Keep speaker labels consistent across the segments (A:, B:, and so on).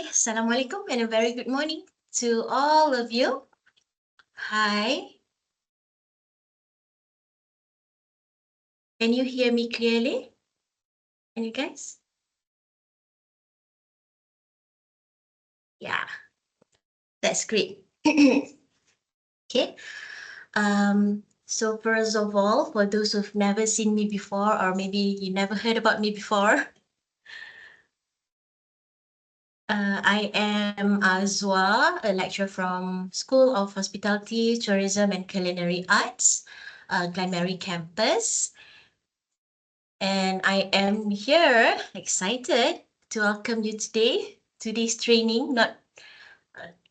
A: Assalamualaikum and a very good morning to all of you. Hi, can you hear me clearly? Can you guys? Yeah, that's great. Okay. So first of all, for those who've never seen me before, or maybe you never heard about me before, I am Azwa, a lecturer from School of Hospitality, Tourism and Culinary Arts, Glenmary campus. And I am here excited to welcome you today. Today's training, not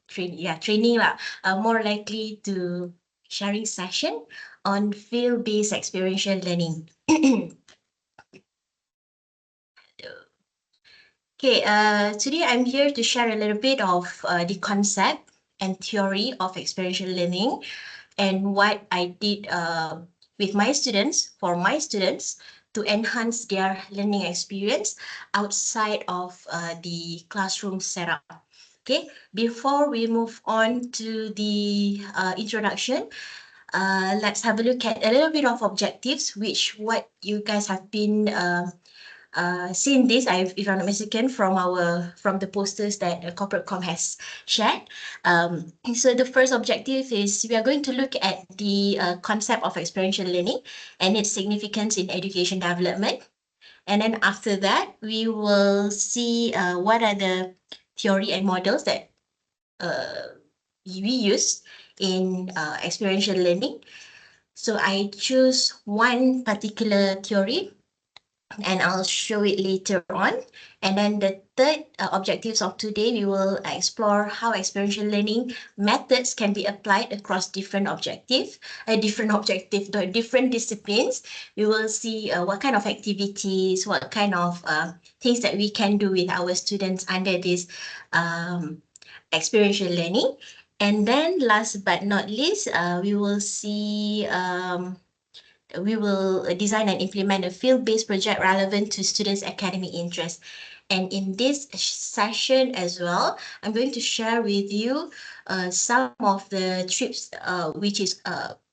A: training lah. More likely to sharing session on field-based experiential learning. Okay, today I'm here to share a little bit of the concept and theory of experiential learning and what I did with my students, for my students, to enhance their learning experience outside of the classroom setup. Okay, before we move on to the introduction, let's have a look at a little bit of objectives, which what you guys have been seen this, if I'm not mistaken, from the posters that Corporate Com has shared. So the first objective is we are going to look at the concept of experiential learning and its significance in education development. And then after that, we will see what are the theory and models that we use in experiential learning. So I choose one particular theory and I'll show it later on. And then the third objectives of today, we will explore how experiential learning methods can be applied across different different disciplines. We will see what kind of activities, what kind of things that we can do with our students under this experiential learning. And then last but not least, we will see we will design and implement a field-based project relevant to students' academic interests. And in this session as well, I'm going to share with you some of the trips, which is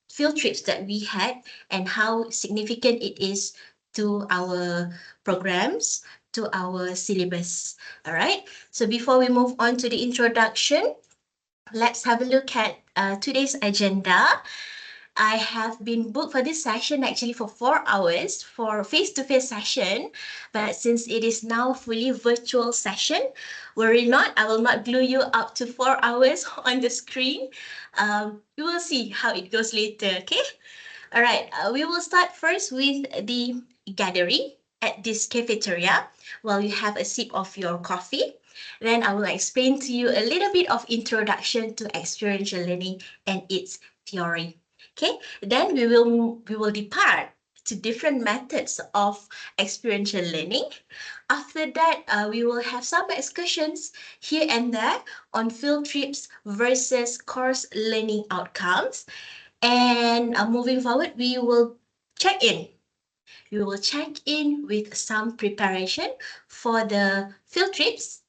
A: field trips that we had and how significant it is to our programs, to our syllabus. All right. So before we move on to the introduction, let's have a look at today's agenda. I have been booked for this session actually for 4 hours for face-to-face session, but since it is now fully virtual session, worry not, I will not glue you up to 4 hours on the screen. We will see how it goes later, okay? All right, we will start first with the gathering at this cafeteria while you have a sip of your coffee. Then I will explain to you a little bit of introduction to experiential learning and its theory. Okay, then we will depart to different methods of experiential learning. After that, we will have some excursions here and there on field trips versus course learning outcomes. And moving forward, we will check in. We will check in with some preparation for the field trips.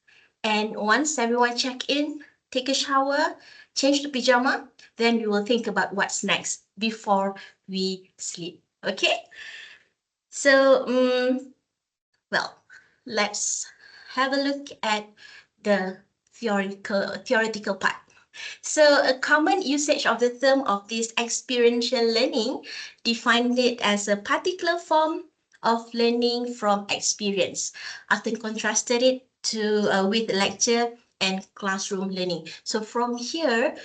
A: And once everyone check in, take a shower, change to pajama, then we will think about what's next before we sleep. Okay? So, well, let's have a look at the theoretical part. So a common usage of the term of this experiential learning defined it as a particular form of learning from experience, often contrasted it to with lecture and classroom learning. So from here,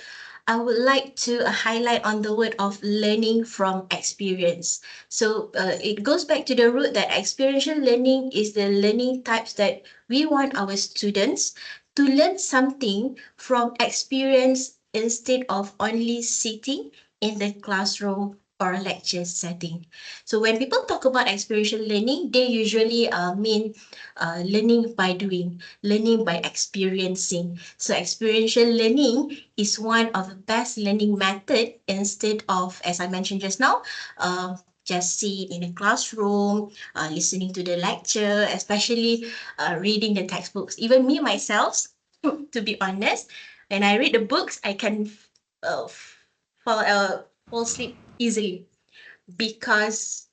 A: I would like to highlight on the word of learning from experience. So it goes back to the root that experiential learning is the learning types that we want our students to learn something from experience instead of only sitting in the classroom or lecture setting. So when people talk about experiential learning, they usually mean learning by doing, learning by experiencing. So experiential learning is one of the best learning method instead of, as I mentioned just now, just sit in a classroom, listening to the lecture, especially reading the textbooks. Even me myself, to be honest. When I read the books, I can fall asleep easily because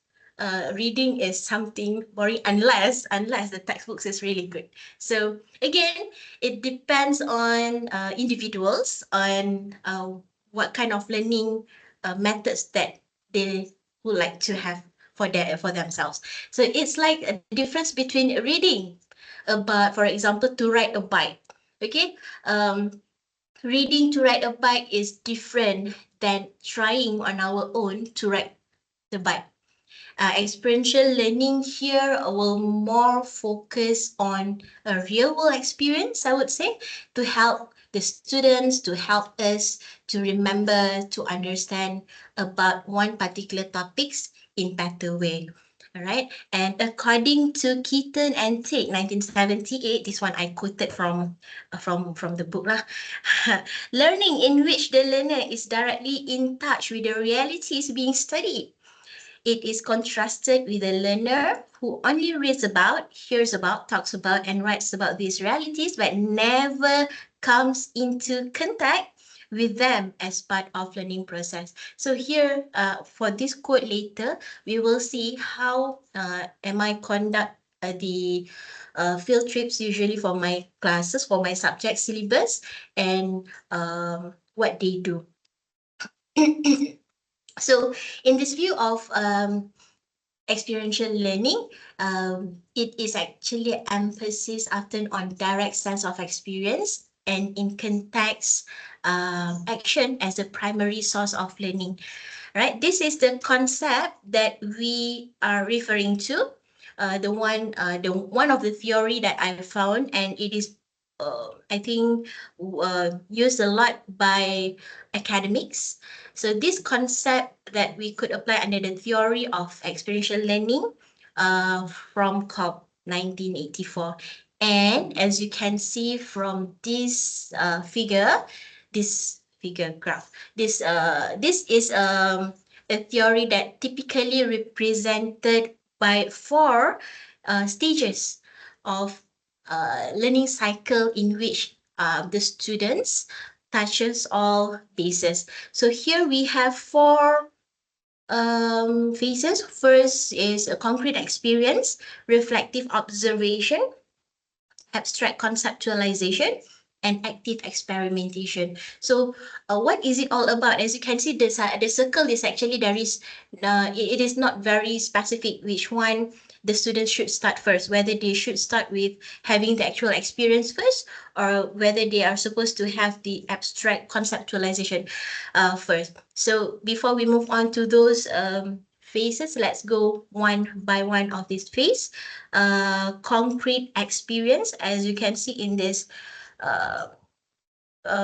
A: reading is something boring unless the textbooks is really good. So again, it depends on individuals on what kind of learning methods that they would like to have for themselves. So it's like a difference between reading about, for example, to ride a bike. Okay, reading to ride a bike is different than trying on our own to ride the bike. Experiential learning here will more focus on a real world experience, I would say, to help the students, to help us to remember, to understand about one particular topics in better way. All right. And according to Keaton and Tate, 1978, this one I quoted from the book lah. Learning in which the learner is directly in touch with the realities being studied. It is contrasted with a learner who only reads about, hears about, talks about, and writes about these realities, but never comes into contact with them as part of learning process. So here, for this quote later, we will see how am I conduct the field trips usually for my classes, for my subject syllabus, and what they do. So in this view of experiential learning, it is actually emphasis often on direct sense of experience and in context action as the primary source of learning. Right? This is the concept that we are referring to. The one of the theory that I found, and it is I think used a lot by academics. So this concept that we could apply under the theory of experiential learning from COP 1984. And as you can see from this figure graph, this is a theory that typically represented by four stages of learning cycle in which the students touches all bases. So here we have four phases. First is a concrete experience, reflective observation, abstract conceptualization, and active experimentation. So what is it all about? As you can see, the circle is actually, there is, it is not very specific which one the students should start first, whether they should start with having the actual experience first, or whether they are supposed to have the abstract conceptualization first. So before we move on to those phases, let's go one by one of this phase. Concrete experience, as you can see in this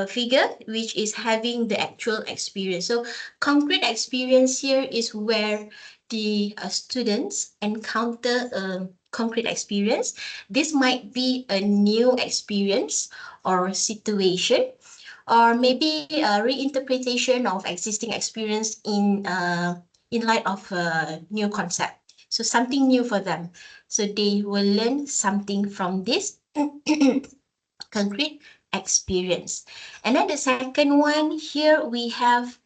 A: figure, which is having the actual experience. So concrete experience here is where the students encounter a concrete experience. This might be a new experience or situation, or maybe a reinterpretation of existing experience in light of a new concept. So something new for them. So they will learn something from this concrete experience. And then the second one, here we have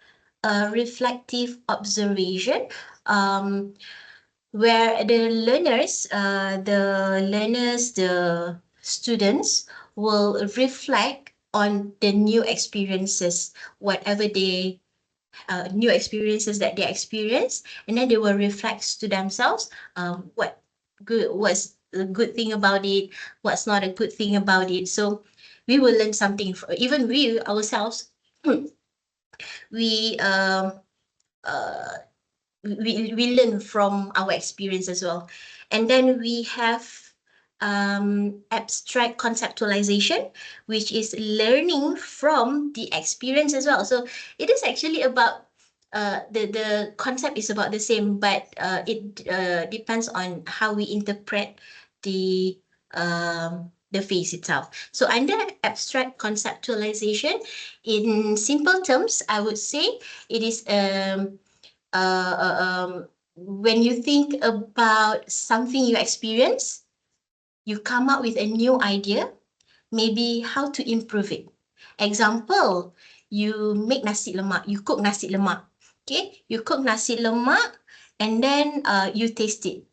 A: a reflective observation, where the students will reflect on the new experiences, whatever they new experiences that they experience, and then they will reflect to themselves what's the good thing about it, what's not a good thing about it. So we will learn something. Even we ourselves, we uh, we learn from our experience as well. And then we have abstract conceptualization, which is learning from the experience as well. So it is actually about the concept is about the same, but it depends on how we interpret the phase itself. So under abstract conceptualization, in simple terms, I would say it is when you think about something you experience, you come up with a new idea, maybe how to improve it. Example, you make nasi lemak, you cook nasi lemak. Okay, you cook nasi lemak and then you taste it.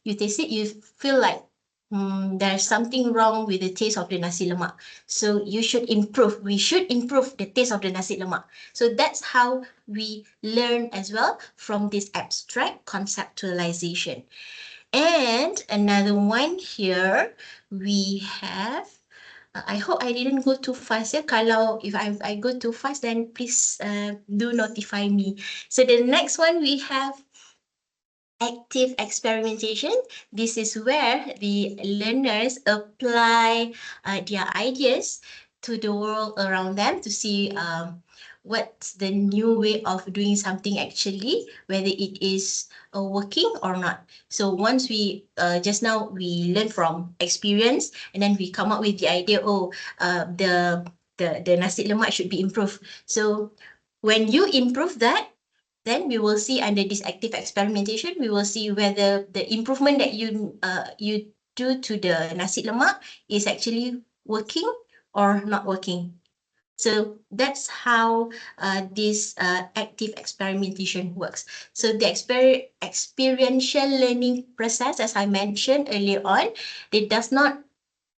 A: You taste it, you feel like there's something wrong with the taste of the nasi lemak. So you should improve. We should improve the taste of the nasi lemak. So that's how we learn as well from this abstract conceptualization. And another one here, we have, I hope I didn't go too fast. Yeah? Kalau if I go too fast, then please do notify me. So the next one we have active experimentation. This is where the learners apply their ideas to the world around them to see what's the new way of doing something actually, whether it is working or not. So once we, just now we learn from experience and then we come up with the idea, the nasi lemak should be improved. So when you improve that, then we will see under this active experimentation, we will see whether the improvement that you do to the nasi lemak is actually working or not working. So that's how this active experimentation works. So the experiential learning process, as I mentioned earlier on, it does not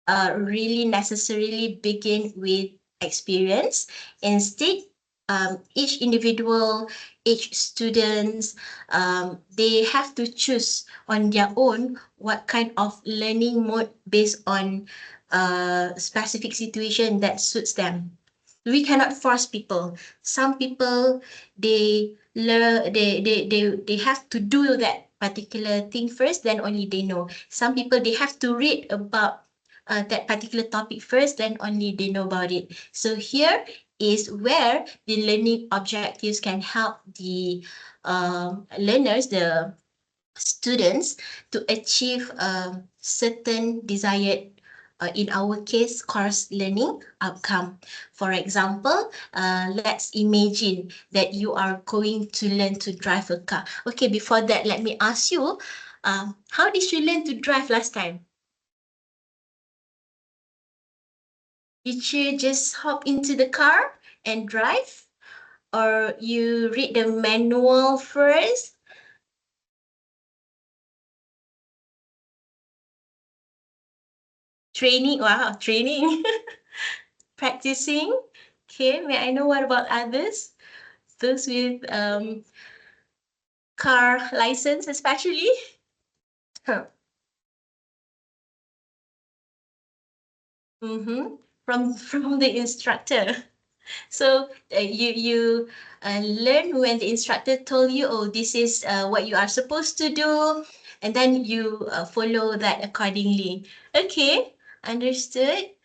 A: really necessarily begin with experience. Instead, each individual, each students, they have to choose on their own what kind of learning mode based on specific situation that suits them. We cannot force people. Some people, they learn, they have to do that particular thing first, then only they know. Some people, they have to read about that particular topic first, then only they know about it. So here is where the learning objectives can help the learners, the students, to achieve a certain desired, in our case, course learning outcome. For example, let's imagine that you are going to learn to drive a car. Okay, before that, let me ask you, how did you learn to drive last time? Did you just hop into the car and drive? Or you read the manual first? Training, wow, training. Practicing. Okay, may I know what about others? Those with car license especially? Huh. Mm-hmm. From the instructor. So you learn when the instructor told you, oh, this is what you are supposed to do, and then you follow that accordingly. Okay, understood.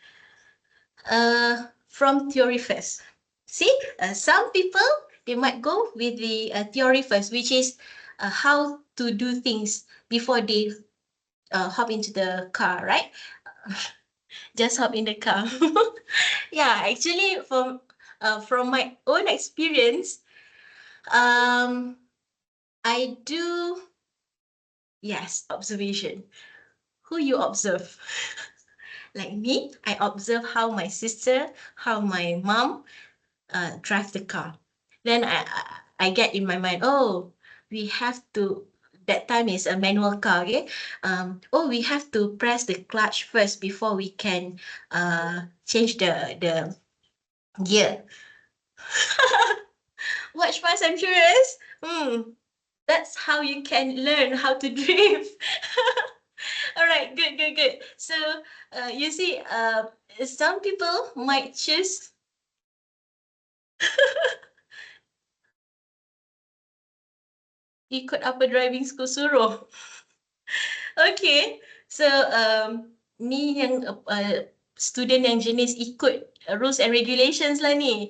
A: From theory first. See, some people, they might go with the theory first, which is how to do things before they hop into the car, right? Just hop in the car. Yeah, actually, from my own experience, um, I do, yes, observation. Who you observe? Like me, I observe how my sister, how my mom drive the car. Then I get in my mind, oh, we have to, that time is a manual car, okay? Oh, we have to press the clutch first before we can change the gear. Watch Fast and Furious. That's how you can learn how to drive. All right, good, good, good. So you see, some people might choose. Ikut apa driving school suruh. Okay, so ni yang student yang jenis ikut rules and regulations lah ni.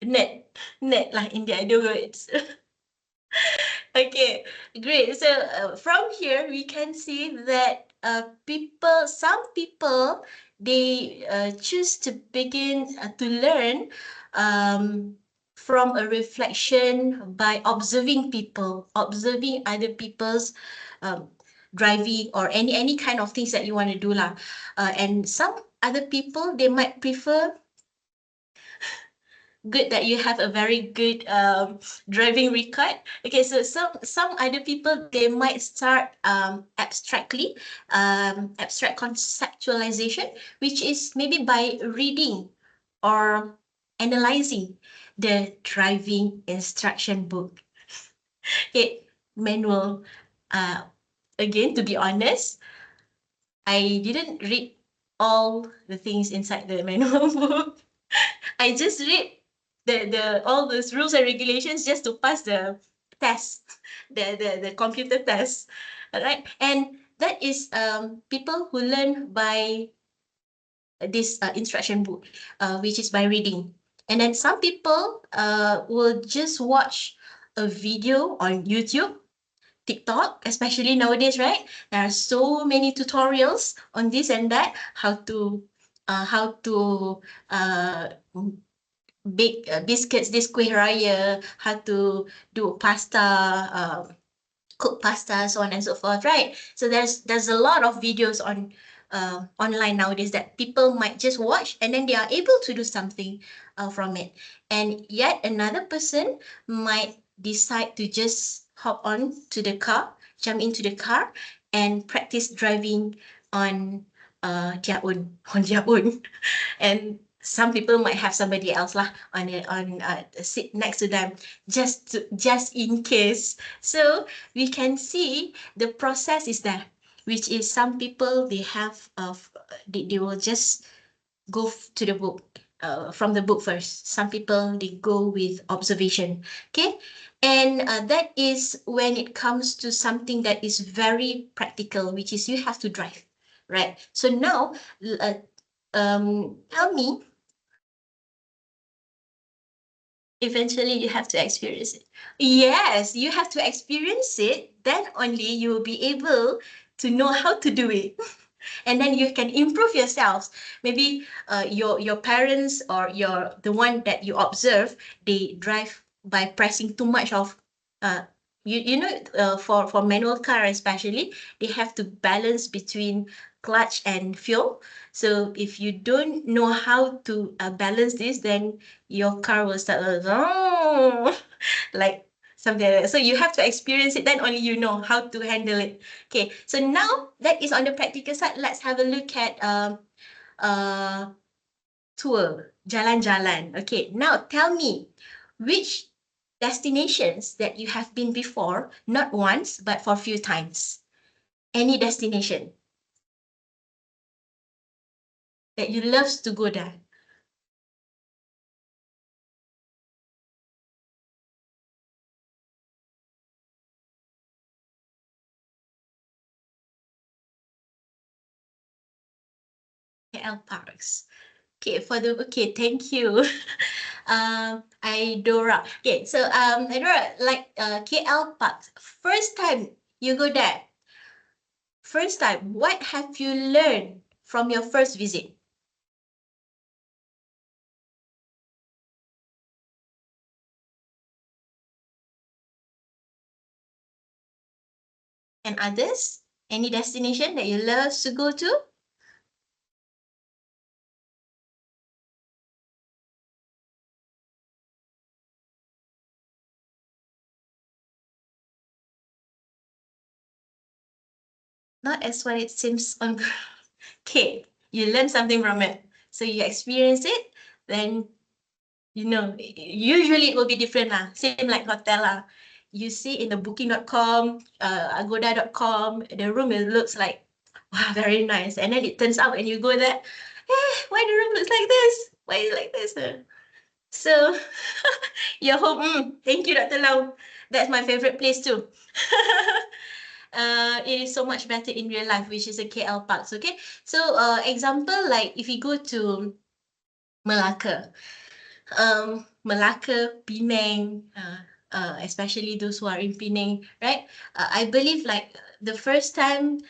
A: Net, net lah in the other words. Okay, great. So from here we can see that some people, they choose to begin to learn from a reflection by observing people, observing other people's driving or any kind of things that you want to do lah. And some other people, they might prefer, good that you have a very good driving record. Okay, so some other people, they might start abstract conceptualization, which is maybe by reading or analyzing the driving instruction book. Okay, manual. Again, to be honest, I didn't read all the things inside the manual book. I just read the all those rules and regulations just to pass the test, the computer test. All right. And that is people who learn by this instruction book, which is by reading. And then some people will just watch a video on YouTube, TikTok, especially nowadays, right? There are so many tutorials on this and that, how to bake biscuits, this kuih raya, how to do pasta, cook pasta, so on and so forth, right? So there's a lot of videos on online nowadays that people might just watch and then they are able to do something from it. And yet another person might decide to just hop on to the car, jump into the car and practice driving on their own, and some people might have somebody else lah on a seat next to them, just in case. So we can see the process is there, which is some people, they have they will just go to the book, from the book first. Some people, they go with observation. Okay. And that is when it comes to something that is very practical, which is you have to drive, right? So now tell me, eventually you have to experience it. Yes, you have to experience it, then only you will be able to know how to do it. And then you can improve yourselves. Maybe your parents or the one that you observe, they drive by pressing too much of for manual car especially, they have to balance between clutch and fuel. So if you don't know how to balance this, then your car will start like something like that. So you have to experience it, then only you know how to handle it. Okay, so now that is on the practical side. Let's have a look at tour, jalan-jalan. Okay, now tell me, which destinations that you have been before, not once, but for a few times. Any destination that you love to go there. KL parks. Okay, thank you. Idora. Okay, so Idora, like KL parks, first time you go there, first time, what have you learned from your first visit? And others? Any destination that you love to go to? Not as what it seems on. Okay, you learn something from it. So you experience it, then usually it will be different lah. Same like hotel lah. You see in the booking.com, agoda.com, the room, it looks like, wow, very nice. And then it turns out when you go there, why the room looks like this? Why is it like this? So your home, thank you, Dr. Lau. That's my favorite place too. It is so much better in real life, which is a KL parks. Okay, so example, like if you go to Melaka, Melaka, Penang, especially those who are in Penang, right? I believe like the first time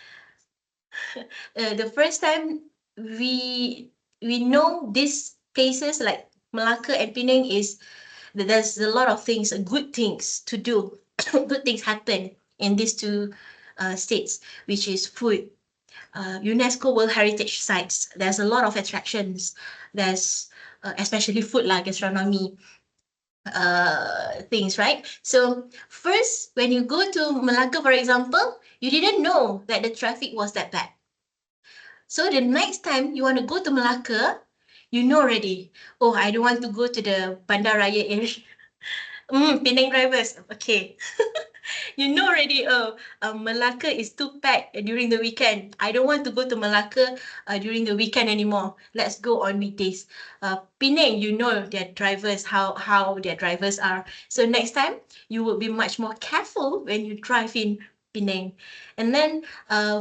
A: we know these places like Melaka and Penang is there's a lot of things, good things to do, good things happen in these two states, which is food. UNESCO World Heritage Sites. There's a lot of attractions. There's especially food, like gastronomy things, right? So first, when you go to Malacca, for example, you didn't know that the traffic was that bad. So the next time you want to go to Malacca, you know already, oh, I don't want to go to the Bandaraya area. Penang drivers, okay. You know already, oh, Malacca is too packed during the weekend. I don't want to go to Malacca during the weekend anymore. Let's go on weekdays. Penang, you know their drivers, how their drivers are. So next time, you will be much more careful when you drive in Penang. And then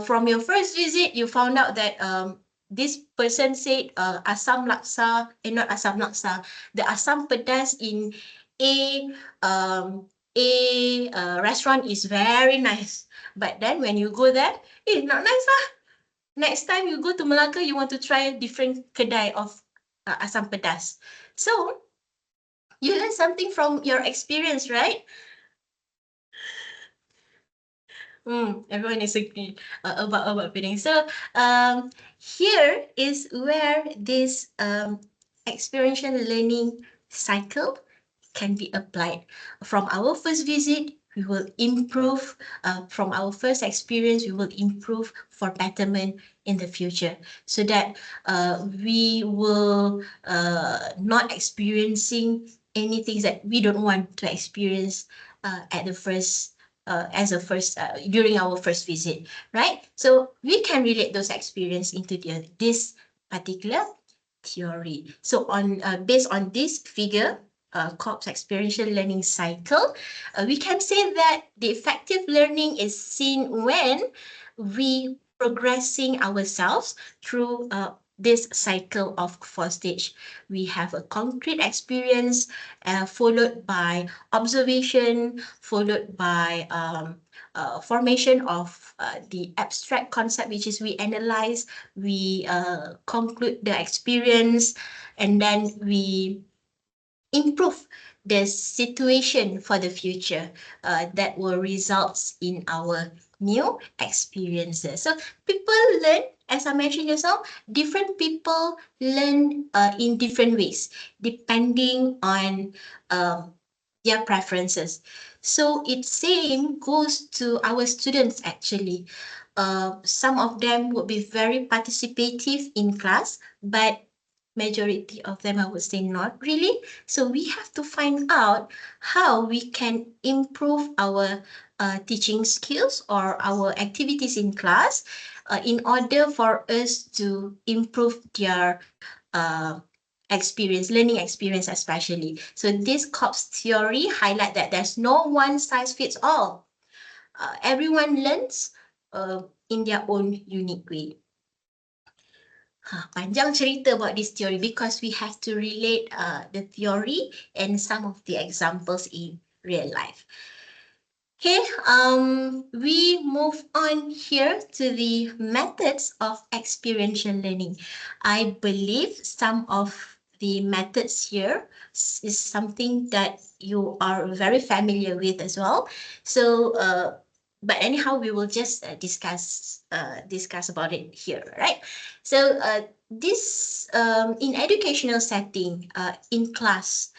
A: from your first visit, you found out that this person said asam laksa, not asam laksa, the asam pedas in A um, restaurant is very nice. But then when you go there, it's not nice lah. Next time you go to Malacca, you want to try a different kedai of asam pedas. So you learn something from your experience, right? Everyone is agree about Penang. So here is where this experiential learning cycle can be applied. From our first visit, we will improve. From our first experience, we will improve for betterment in the future, so that we will not experiencing anything that we don't want to experience at the first as a first during our first visit, right? So we can relate those experience into this particular theory. So on based on this figure, COPS experiential learning cycle, we can say that the effective learning is seen when we progressing ourselves through this cycle of 4 stage. We have a concrete experience followed by observation, followed by formation of the abstract concept, which is we analyze, we conclude the experience, and then we improve the situation for the future that will result in our new experiences. So people learn, as I mentioned just now, different people learn in different ways depending on their preferences. So it's same goes to our students actually. Some of them would be very participative in class, but majority of them, I would say, not really. So we have to find out how we can improve our teaching skills or our activities in class in order for us to improve their experience, learning experience especially. So this COPS theory highlight that there's no one size fits all. Everyone learns in their own unique way. Panjang cerita about this theory because we have to relate the theory and some of the examples in real life. Okay, we move on here to the methods of experiential learning. I believe some of the methods here is something that you are very familiar with as well. So, but anyhow, we will just discuss about it here, right? So, this in educational setting, in class,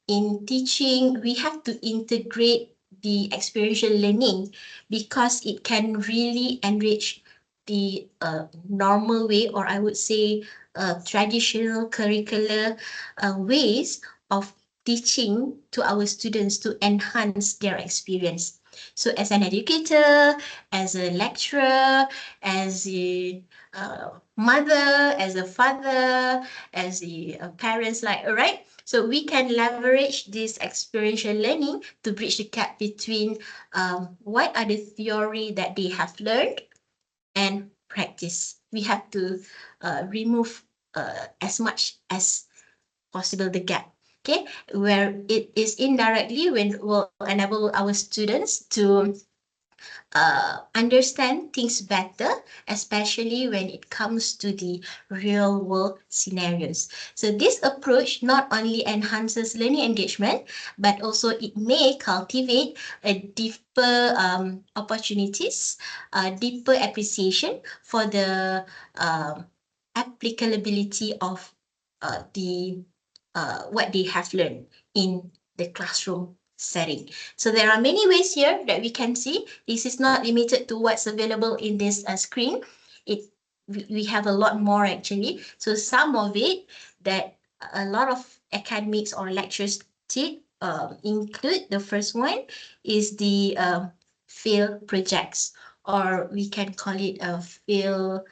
A: in teaching, we have to integrate the experiential learning because it can really enrich the normal way, or I would say traditional curricular ways of teaching to our students to enhance their experience. So as an educator, as a lecturer, as a mother, as a father, as a parents, like, all right? So we can leverage this experiential learning to bridge the gap between what are the theory that they have learned and practice. We have to remove as much as possible the gap, okay? Where it is indirectly when will enable our students to understand things better, especially when it comes to the real world scenarios. So this approach not only enhances learning engagement, but also it may cultivate a deeper opportunities, deeper appreciation for the applicability of the what they have learned in the classroom setting. So there are many ways here that we can see. This is not limited to what's available in this screen. It we have a lot more actually. So some of it that a lot of academics or lecturers did include. The first one is the field projects, or we can call it a field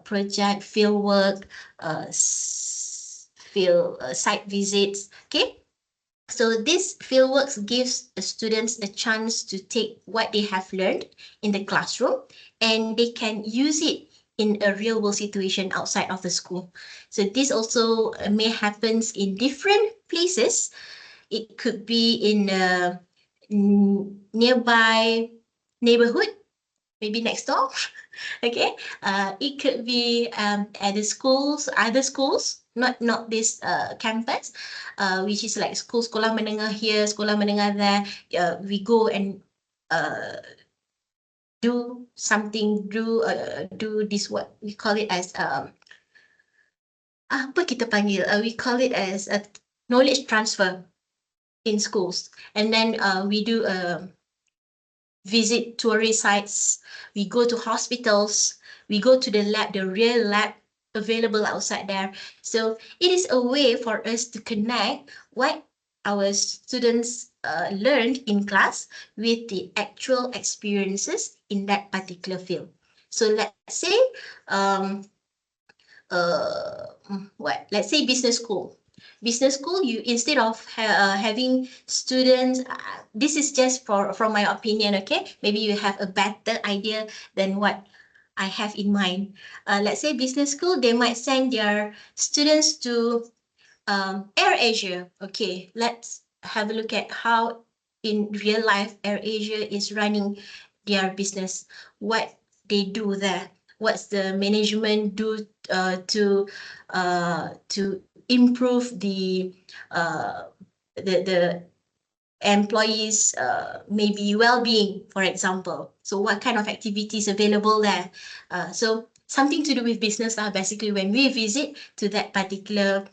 A: project, field work, field site visits. Okay, so this fieldwork gives the students a chance to take what they have learned in the classroom and they can use it in a real world situation outside of the school. So this also may happens in different places. It could be in a nearby neighborhood, maybe next door. Okay, it could be at the schools, other schools, not this campus, which is like sekolah menengah here, sekolah menengah there. We go and uh, do something, do this, what we call it as apa kita panggil? We call it as a knowledge transfer in schools, and then we do visit tourist sites, we go to hospitals, we go to the lab, the real lab available outside there. So it is a way for us to connect what our students learned in class with the actual experiences in that particular field. So let's say, um, let's say business school. Business school, you instead of having students, this is just from my opinion, okay? Maybe you have a better idea than what I have in mind. Let's say business school, they might send their students to AirAsia. Okay, let's have a look at how in real life AirAsia is running their business, what they do there, what's the management do to improve the employees maybe well-being, for example. So what kind of activities available there? So something to do with business, basically when we visit to that particular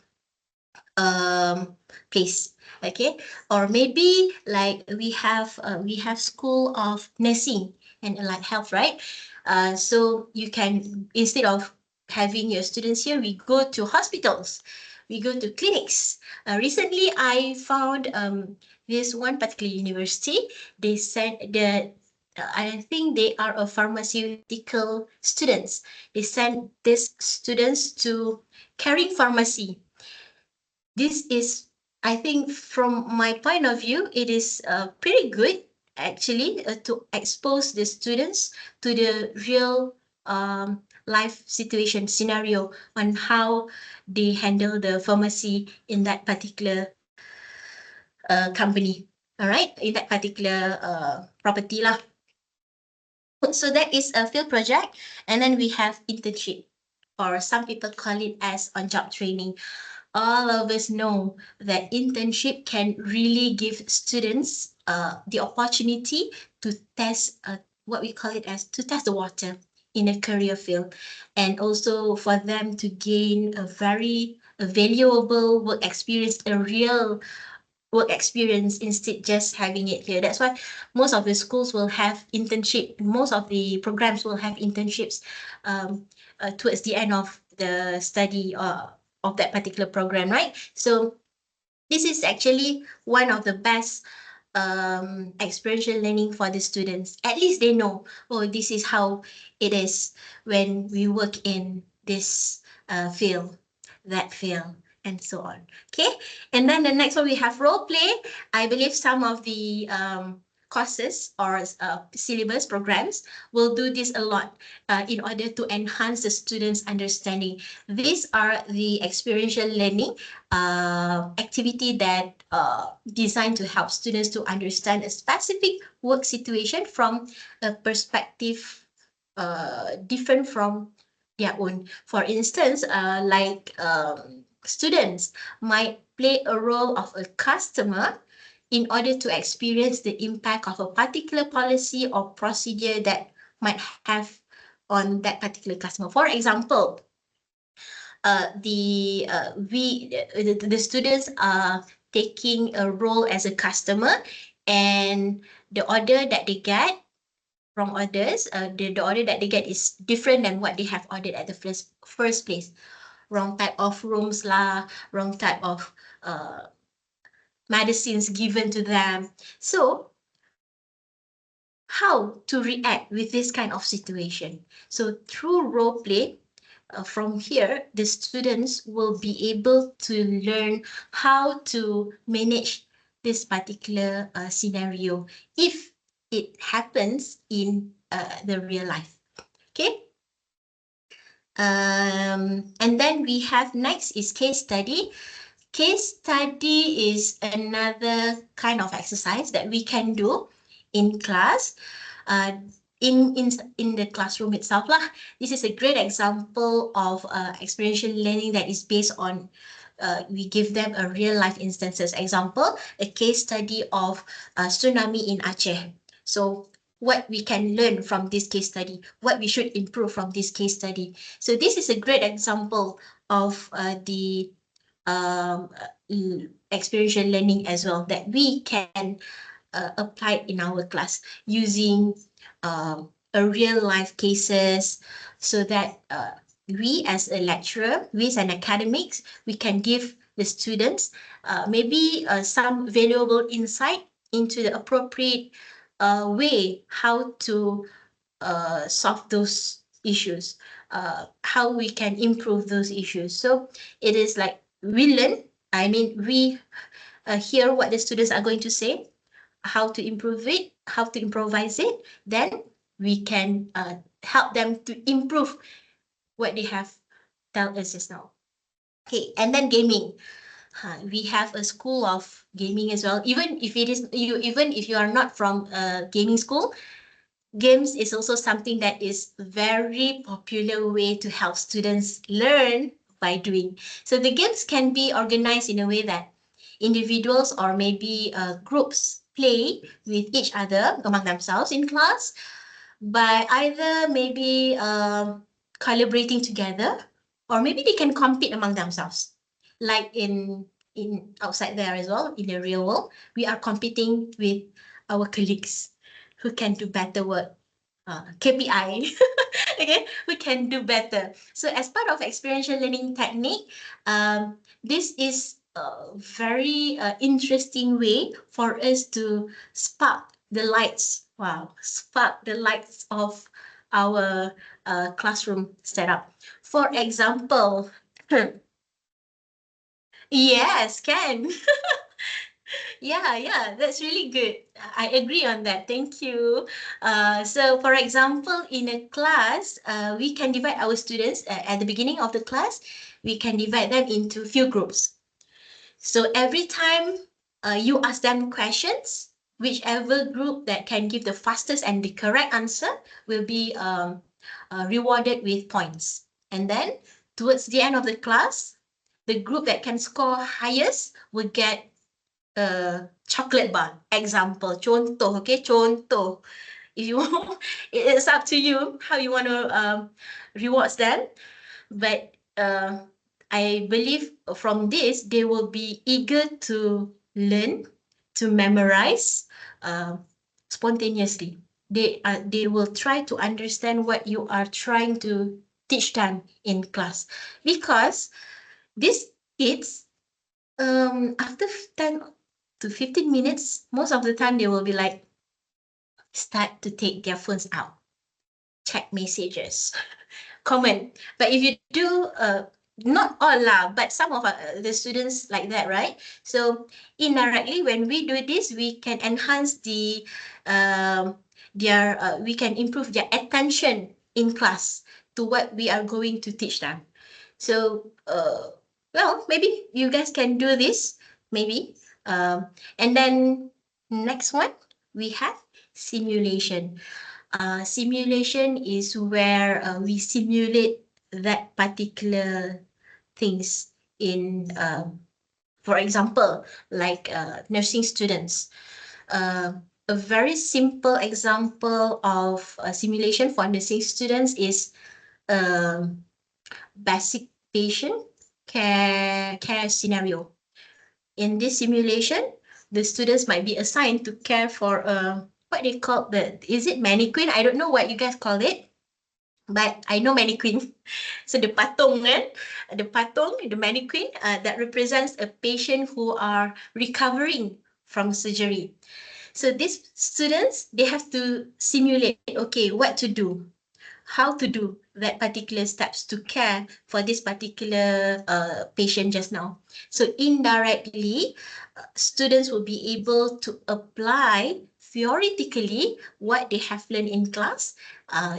A: place. Okay, or maybe like we have school of nursing and allied health, right? So you can, instead of having your students here, we go to hospitals, we go to clinics. Recently I found this one particular university. They sent the I think they are a pharmaceutical students. They send these students to caring pharmacy. This is, I think, from my point of view, it is pretty good actually to expose the students to the real life situation scenario on how they handle the pharmacy in that particular company. All right, in that particular property lah. So that is a field project, and then we have internship, or some people call it as on-job training. All of us know that internship can really give students the opportunity to test what we call it as to test the water in a career field, and also for them to gain a very valuable work experience, a real work experience, instead just having it here. That's why most of the schools will have internship. Most of the programs will have internships towards the end of the study of that particular program, right? So this is actually one of the best experiential learning for the students. At least they know, oh, this is how it is when we work in this field, that field, and so on. Okay, and then the next one we have role play. I believe some of the courses or syllabus programs will do this a lot in order to enhance the students' understanding. These are the experiential learning activity that designed to help students to understand a specific work situation from a perspective different from their own. For instance, students might play a role of a customer in order to experience the impact of a particular policy or procedure that might have on that particular customer. For example, the students are taking a role as a customer, and the order that they get from orders, the order that they get is different than what they have ordered at the first place. Wrong type of rooms lah, wrong type of medicines given to them. So how to react with this kind of situation? So through role play, from here, the students will be able to learn how to manage this particular scenario if it happens in the real life. Okay. And then we have next is case study. Case study is another kind of exercise that we can do in class, in the classroom itself lah. This is a great example of experiential learning that is based on we give them a real life instances. Example, a case study of tsunami in Aceh. So what we can learn from this case study, what we should improve from this case study. So this is a great example of the experiential learning as well that we can apply in our class using a real life cases, so that we as a lecturer, we as an academics, we can give the students maybe some valuable insight into the appropriate way how to solve those issues, how we can improve those issues. So it is like we learn, we hear what the students are going to say, how to improve it, how to improvise it, then we can help them to improve what they have told us just now. Okay, and then gaming. We have a school of gaming as well. Even if you are not from a gaming school, games is also something that is very popular way to help students learn by doing. So the games can be organized in a way that individuals or maybe groups play with each other among themselves in class by either maybe collaborating together, or maybe they can compete among themselves. Like in outside there as well, in the real world, we are competing with our colleagues who can do better work. KPI, okay, we can do better. So as part of experiential learning technique, this is a very interesting way for us to spark the lights. Wow, spark the lights of our classroom setup. For example, yes, can. Yeah, that's really good. I agree on that. Thank you. So for example, in a class, we can divide our students at the beginning of the class, we can divide them into few groups. So every time you ask them questions, whichever group that can give the fastest and the correct answer will be rewarded with points. And then towards the end of the class, the group that can score highest will get chocolate bar. Example, contoh, okay, contoh. If you it's up to you how you want to reward them. But I believe from this, they will be eager to learn, to memorize spontaneously. They will try to understand what you are trying to teach them in class, because these kids, after 10 to 15 minutes, most of the time they will be like, start to take their phones out, check messages, comment. But if you do not all lah, but some of the students like that, right? So indirectly, when we do this, we can enhance we can improve their attention in class to what we are going to teach them. So, well, maybe you guys can do this, maybe. And then next one, we have simulation. Simulation is where we simulate that particular things in, for example, like nursing students. A very simple example of a simulation for nursing students is basic patient care scenario. In this simulation, the students might be assigned to care for what they call is it mannequin? I don't know what you guys call it, but I know mannequin. So the patung, the mannequin that represents a patient who are recovering from surgery. So these students, they have to simulate, okay, what to do, how to do that particular steps to care for this particular patient just now. So indirectly, students will be able to apply theoretically what they have learned in class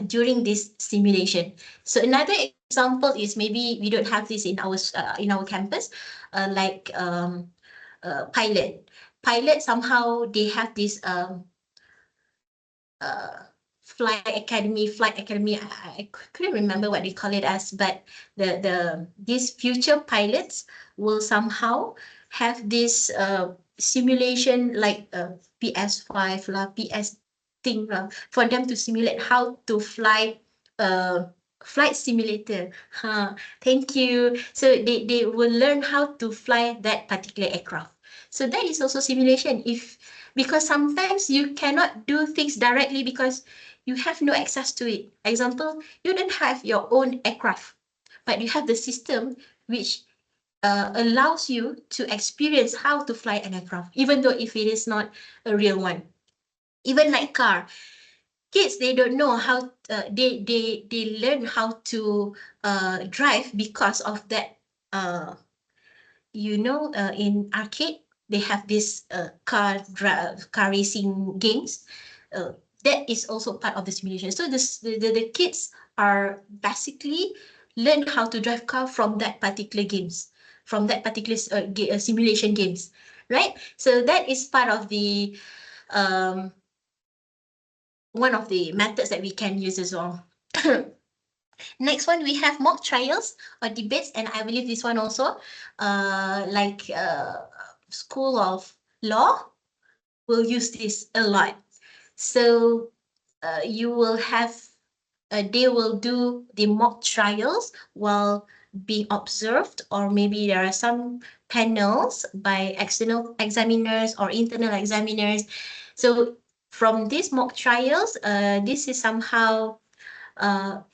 A: during this simulation. So another example is, maybe we don't have this in our campus, like pilot. Pilot, somehow they have this uh, flight academy. I couldn't remember what they call it as, but these future pilots will somehow have this simulation, like PS5 lah, PS thing lah, for them to simulate how to fly flight simulator. Thank you. So they will learn how to fly that particular aircraft. So that is also simulation. Because sometimes you cannot do things directly because you have no access to it. Example, you don't have your own aircraft, but you have the system which allows you to experience how to fly an aircraft, even though if it is not a real one. Even like car, kids, they don't know how, they learn how to drive because of that. In arcade, they have this car racing games. Uh, that is also part of the simulation. So the kids are basically learn how to drive car from that particular games, from that particular simulation games, right? So that is part of the one of the methods that we can use as well. Next one, we have mock trials or debates, and I believe this one also, like School of Law will use this a lot. So you will have, they will do the mock trials while being observed, or maybe there are some panels by external examiners or internal examiners. So from these mock trials, this is somehow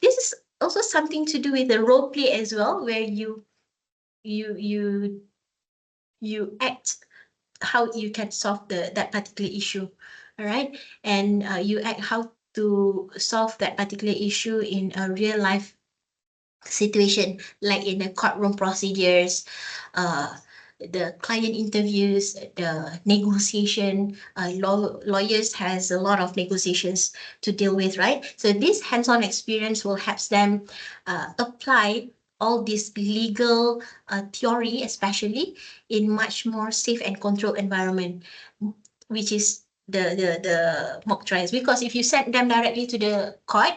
A: this is also something to do with the role play as well, where you you you act how you can solve that particular issue. All right. And you act how to solve that particular issue in a real life situation, like in the courtroom procedures, uh, the client interviews, the negotiation. Lawyers has a lot of negotiations to deal with, right? So this hands-on experience will help them apply all this legal theory, especially in much more safe and controlled environment, which is the mock trials. Because if you send them directly to the court,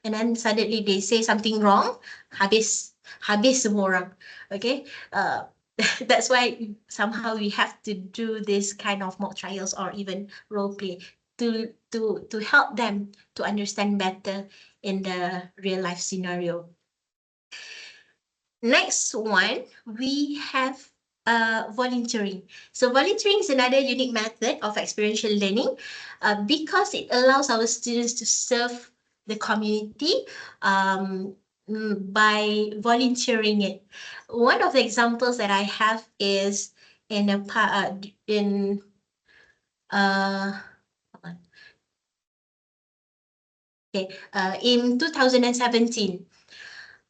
A: and then suddenly they say something wrong, habis semua orang. Okay. That's why somehow we have to do this kind of mock trials or even role play to help them to understand better in the real life scenario. Next one, we have volunteering. So volunteering is another unique method of experiential learning because it allows our students to serve the community by volunteering it. One of the examples that I have is in in 2017.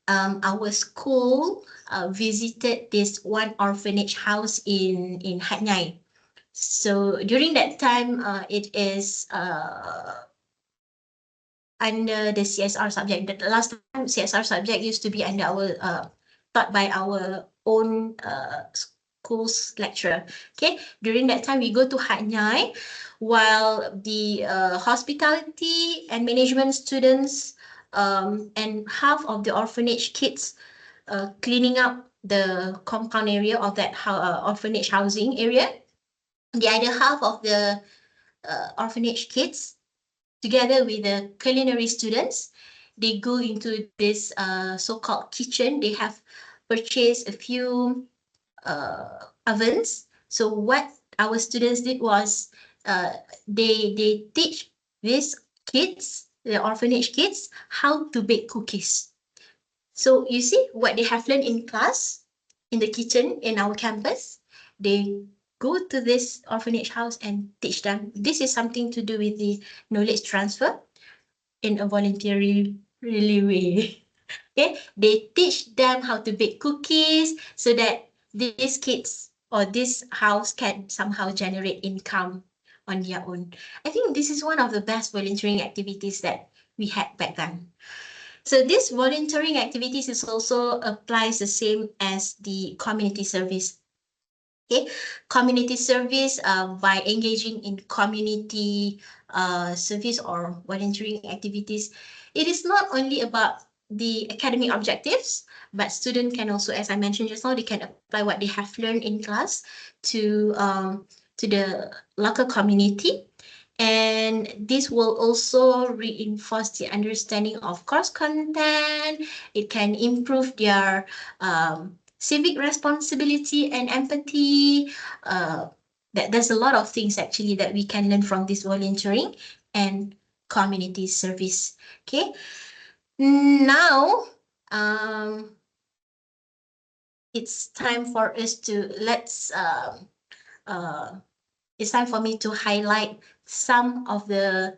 A: our school visited this one orphanage house in Hat Yai. So during that time, it is under the CSR subject. The last time CSR subject used to be under our taught by our own school's lecturer. Okay, during that time we go to Hat Yai, while the hospitality and management students and half of the orphanage kids cleaning up the compound area of that orphanage housing area. The other half of the orphanage kids, together with the culinary students, they go into this so-called kitchen. They have purchased a few ovens. So what our students did was they teach these kids, the orphanage kids, how to bake cookies. So you see what they have learned in class, in the kitchen, in our campus. They go to this orphanage house and teach them. This is something to do with the knowledge transfer in a voluntary really way. Okay, they teach them how to bake cookies so that these kids or this house can somehow generate income on their own. I think this is one of the best volunteering activities that we had back then. So this volunteering activities is also applies the same as the community service. Okay, community service by engaging in community service or volunteering activities. It is not only about the academic objectives, but student can also, as I mentioned just now, they can apply what they have learned in class to the local community. And this will also reinforce the understanding of course content. It can improve their civic responsibility and empathy. There's a lot of things actually that we can learn from this volunteering and community service. Okay, now it's time for us to it's time for me to highlight some of the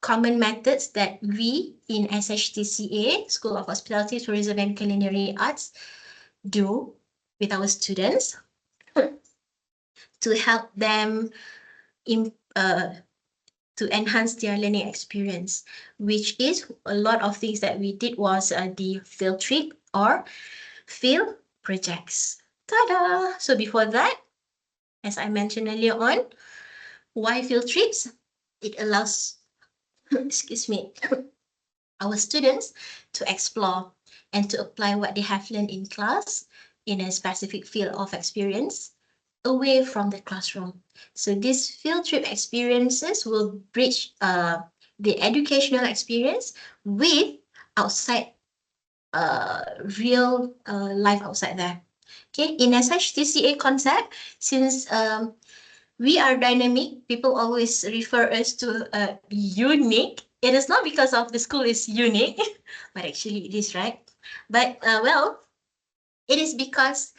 A: common methods that we in SHTCA, School of Hospitality, Tourism and Culinary Arts, do with our students to help them to enhance their learning experience, which is a lot of things that we did was the field trip or field projects. Ta-da! So before that, as I mentioned earlier on, why field trips? It allows, excuse me, our students to explore and to apply what they have learned in class in a specific field of experience away from the classroom. So these field trip experiences will bridge the educational experience with outside real life outside there. Okay, in SHTCA concept, since we are dynamic, people always refer us to unique. It is not because of the school is unique, but actually it is, right? But well, it is because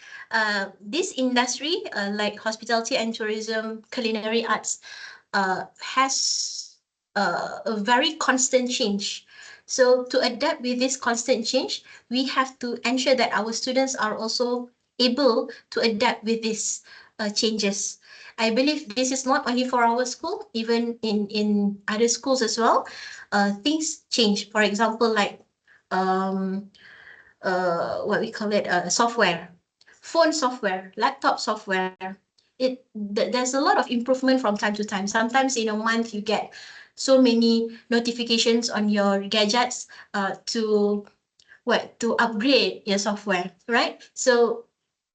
A: this industry, like hospitality and tourism, culinary arts, has a very constant change. So to adapt with this constant change, we have to ensure that our students are also able to adapt with these changes. I believe this is not only for our school, even in other schools as well. Things change. For example, like what we call it, software, phone software, laptop software. There's a lot of improvement from time to time. Sometimes in a month you get so many notifications on your gadgets to upgrade your software, right? So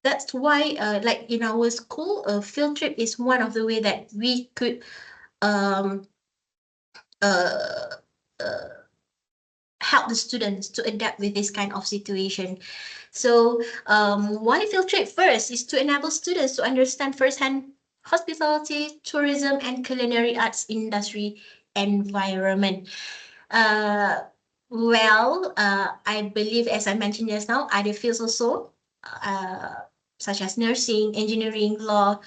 A: that's why like in our school, a field trip is one of the way that we could um, uh, uh, help the students to adapt with this kind of situation. So why field trip first is to enable students to understand firsthand hospitality, tourism, and culinary arts industry environment. I believe, as I mentioned just now, other fields also, such as nursing, engineering, law,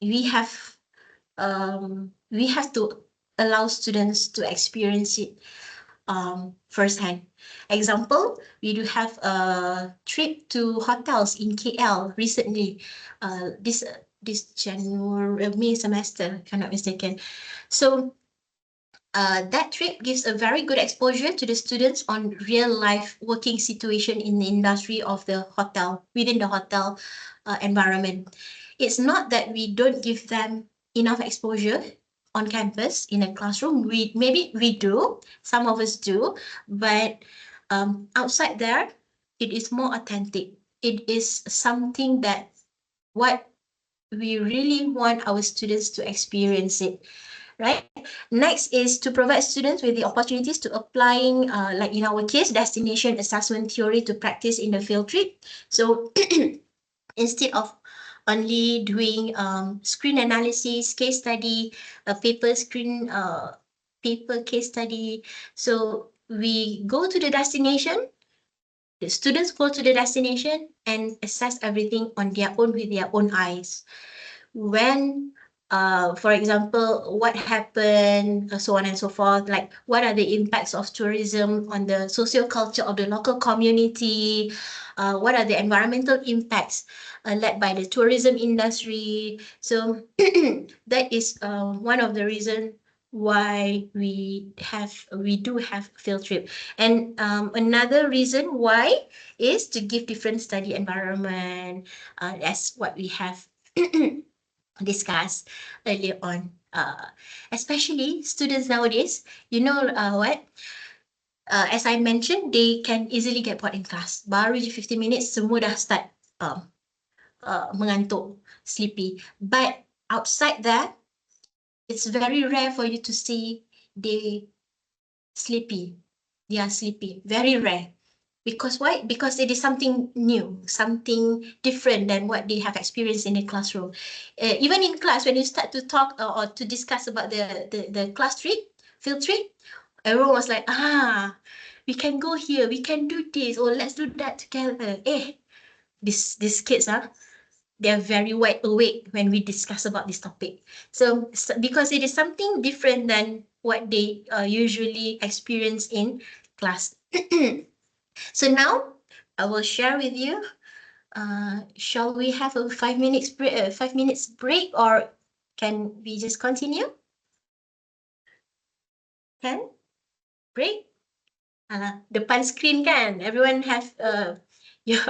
A: we have we have to allow students to experience it firsthand. Example, we do have a trip to hotels in KL recently, this January, May semester, if I'm not mistaken. So that trip gives a very good exposure to the students on real life working situation in the industry of the hotel, within the hotel environment. It's not that we don't give them enough exposure on campus in a classroom. Maybe we do, some of us do, but outside there, it is more authentic. It is something that what we really want our students to experience it, right? Next is to provide students with the opportunities to applying, like in our case, destination assessment theory to practice in the field trip. So instead of only doing screen analysis, case study, a paper case study. So we go to the destination, the students go to the destination and assess everything on their own with their own eyes. When for example, what happened, so on and so forth, like what are the impacts of tourism on the social culture of the local community, what are the environmental impacts led by the tourism industry. So that is one of the reasons why we do have field trip. And another reason why is to give different study environment, as what we have discussed earlier on. Especially students nowadays, you know what? As I mentioned, they can easily get bored in class. Baru je 15 minutes, semua dah start mengantuk, sleepy. But outside that, it's very rare for you to see they sleepy. They are sleepy. Very rare. Because why? Because it is something new, something different than what they have experienced in the classroom. Even in class, when you start to talk or to discuss about the class trip, field trip, everyone was like, we can go here, we can do this, or let's do that together. These kids, they're very wide awake when we discuss about this topic. So because it is something different than what they usually experience in class. So now I will share with you. Shall we have a 5 minutes break? 5 minutes break, or can we just continue? Can break? Depan screen kan, everyone have your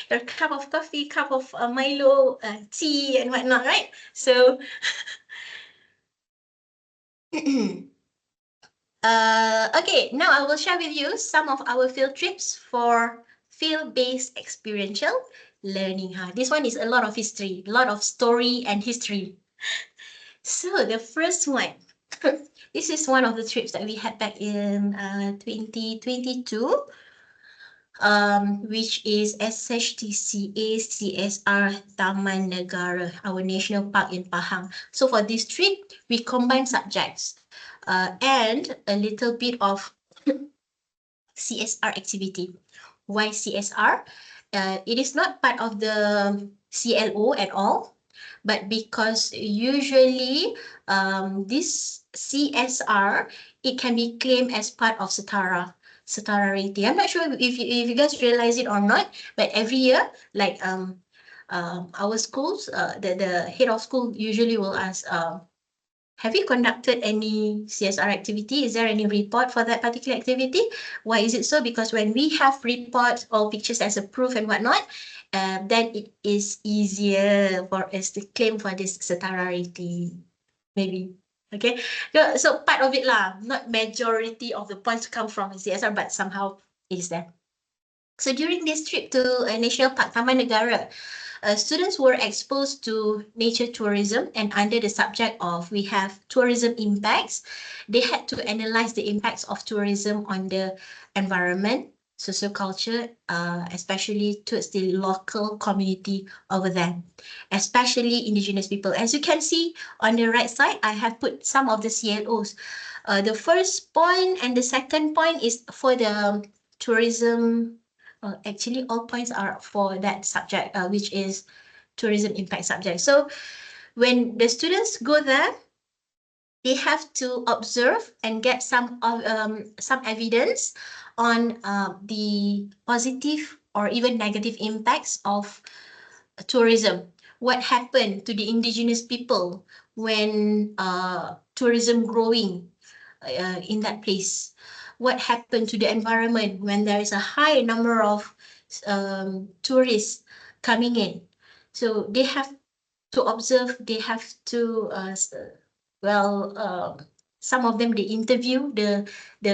A: your cup of coffee, cup of Milo, tea and whatnot, right? So okay, now I will share with you some of our field trips for field-based experiential learning. This one is a lot of history, a lot of story and history. So the first one, this is one of the trips that we had back in 2022, which is SHTCA CSR Taman Negara, our national park in Pahang. So for this trip, we combine subjects and a little bit of CSR activity. Why CSR? It is not part of the CLO at all, but because usually this CSR, it can be claimed as part of Setara rating. I'm not sure if you guys realize it or not, but every year, like our schools, the head of school usually will ask, have you conducted any CSR activity? Is there any report for that particular activity? Why is it so? Because when we have reports or pictures as a proof and whatnot, then it is easier for us to claim for this Setara rating. Maybe. Okay. So part of it lah, not majority of the points come from CSR, but somehow it is there. So during this trip to National Park Taman Negara, students were exposed to nature tourism, and under the subject of we have tourism impacts, they had to analyze the impacts of tourism on the environment, socioculture, especially towards the local community over there, especially indigenous people. As you can see on the right side, I have put some of the CLOs. The first point and the second point is for the tourism. Actually, all points are for that subject, which is tourism impact subject. So when the students go there, they have to observe and get some evidence on the positive or even negative impacts of tourism. What happened to the indigenous people when tourism growing in that place? What happened to the environment when there is a high number of tourists coming in? So they have to observe, they have to well some of them they interview the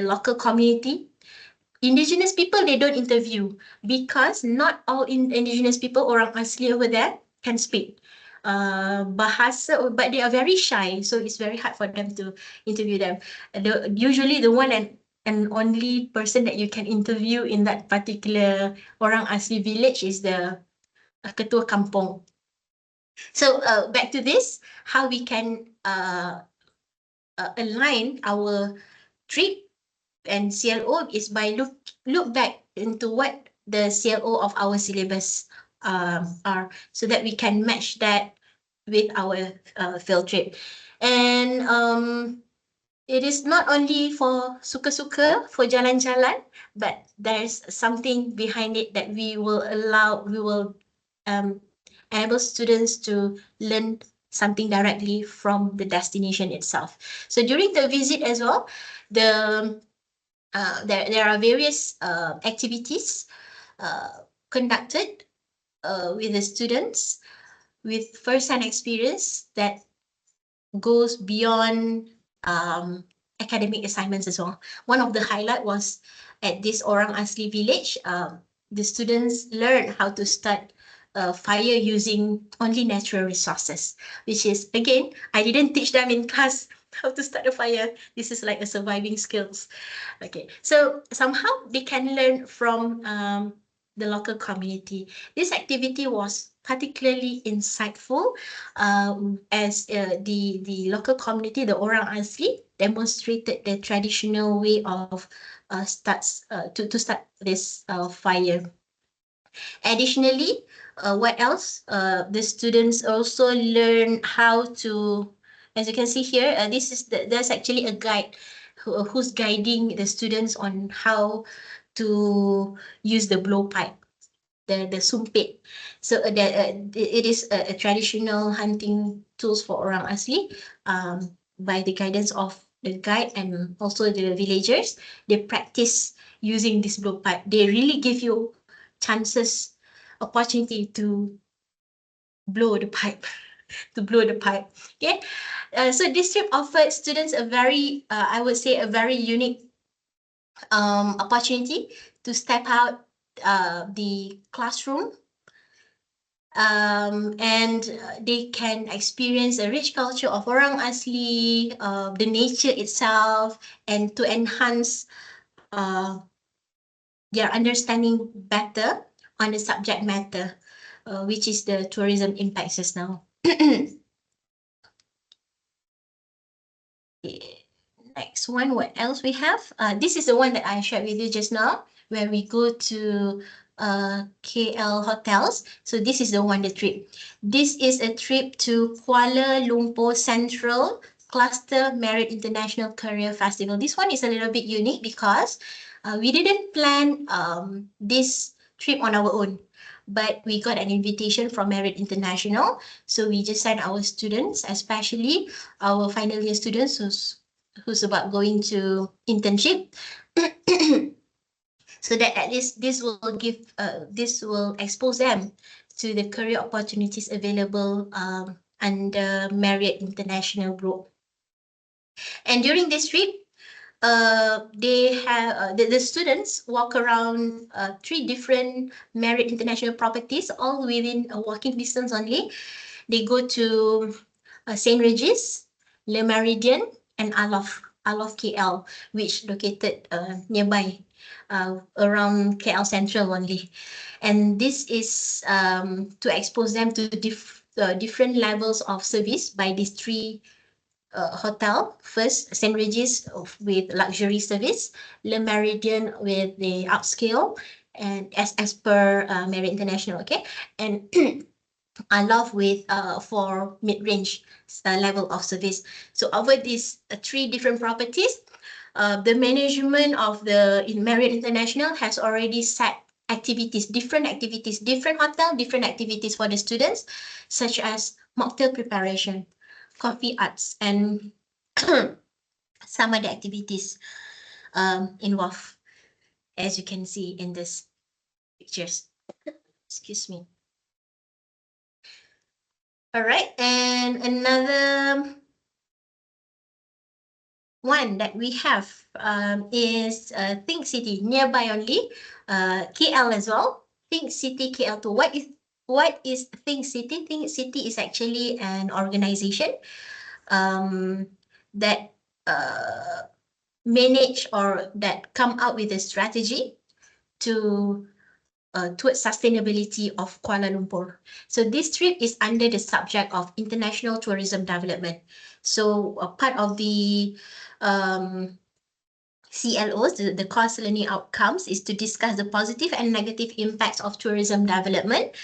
A: local community. Indigenous people they don't interview because not all indigenous people orang asli over there can speak bahasa, but they are very shy, so it's very hard for them to interview them. Usually the one and only person that you can interview in that particular orang asli village is the ketua kampung. So back to this, how we can align our trip and CLO is by look back into what the CLO of our syllabus are, so that we can match that with our field trip. And it is not only for suka-suka, for jalan-jalan, but there's something behind it that we will enable students to learn something directly from the destination itself. So during the visit as well, there are various activities conducted with the students with first-hand experience that goes beyond academic assignments as well. One of the highlight was at this Orang Asli village. The students learned how to start a fire using only natural resources, which is, again, I didn't teach them in class how to start a fire. This is like a surviving skills. Okay, so somehow they can learn from the local community. This activity was particularly insightful as the local community, the Orang Asli, demonstrated the traditional way of to start this fire. Additionally, what else? The students also learn how to, as you can see here, there's actually a guide who's guiding the students on how to use the blowpipe, the sumpit. So it is a traditional hunting tools for orang asli. By the guidance of the guide and also the villagers, they practice using this blowpipe. They really give you chances, opportunity to blow the pipe, to blow the pipe. Okay, so this trip offered students a very, I would say, a very unique opportunity to step out the classroom, and they can experience a rich culture of orang asli, the nature itself, and to enhance their understanding better on the subject matter, which is the tourism impacts just now. Next one, what else we have? This is the one that I shared with you just now, where we go to KL hotels. So this is the one, the trip. This is a trip to Kuala Lumpur Central Cluster Merit International Career Festival. This one is a little bit unique because we didn't plan this trip on our own, but we got an invitation from Merit International. So we just sent our students, especially our final year students who's about going to internship. So that at least this will expose them to the career opportunities available under Marriott International Group. And during this trip, they have the students walk around 3 different Marriott International properties, all within a walking distance only. They go to St. Regis, Le Méridien, and Alof KL, which located nearby, around KL Central only. And this is to expose them to different levels of service by these 3 hotel. First, St. Regis with luxury service, Le Méridien with the upscale, and as per Marriott International, okay? And love with for mid-range level of service. So over these three different properties, the management of the in Marriott International has already set different activities, different hotel, different activities for the students, such as mocktail preparation, coffee arts, and some other activities involved, as you can see in this pictures. Excuse me. All right, and another one that we have is Think City, nearby only, KL as well. Think City KL too. What is Think City? Think City is actually an organization that manage or that come out with a strategy to towards sustainability of Kuala Lumpur. So this trip is under the subject of international tourism development. So a part of the CLOs, the course learning outcomes, is to discuss the positive and negative impacts of tourism development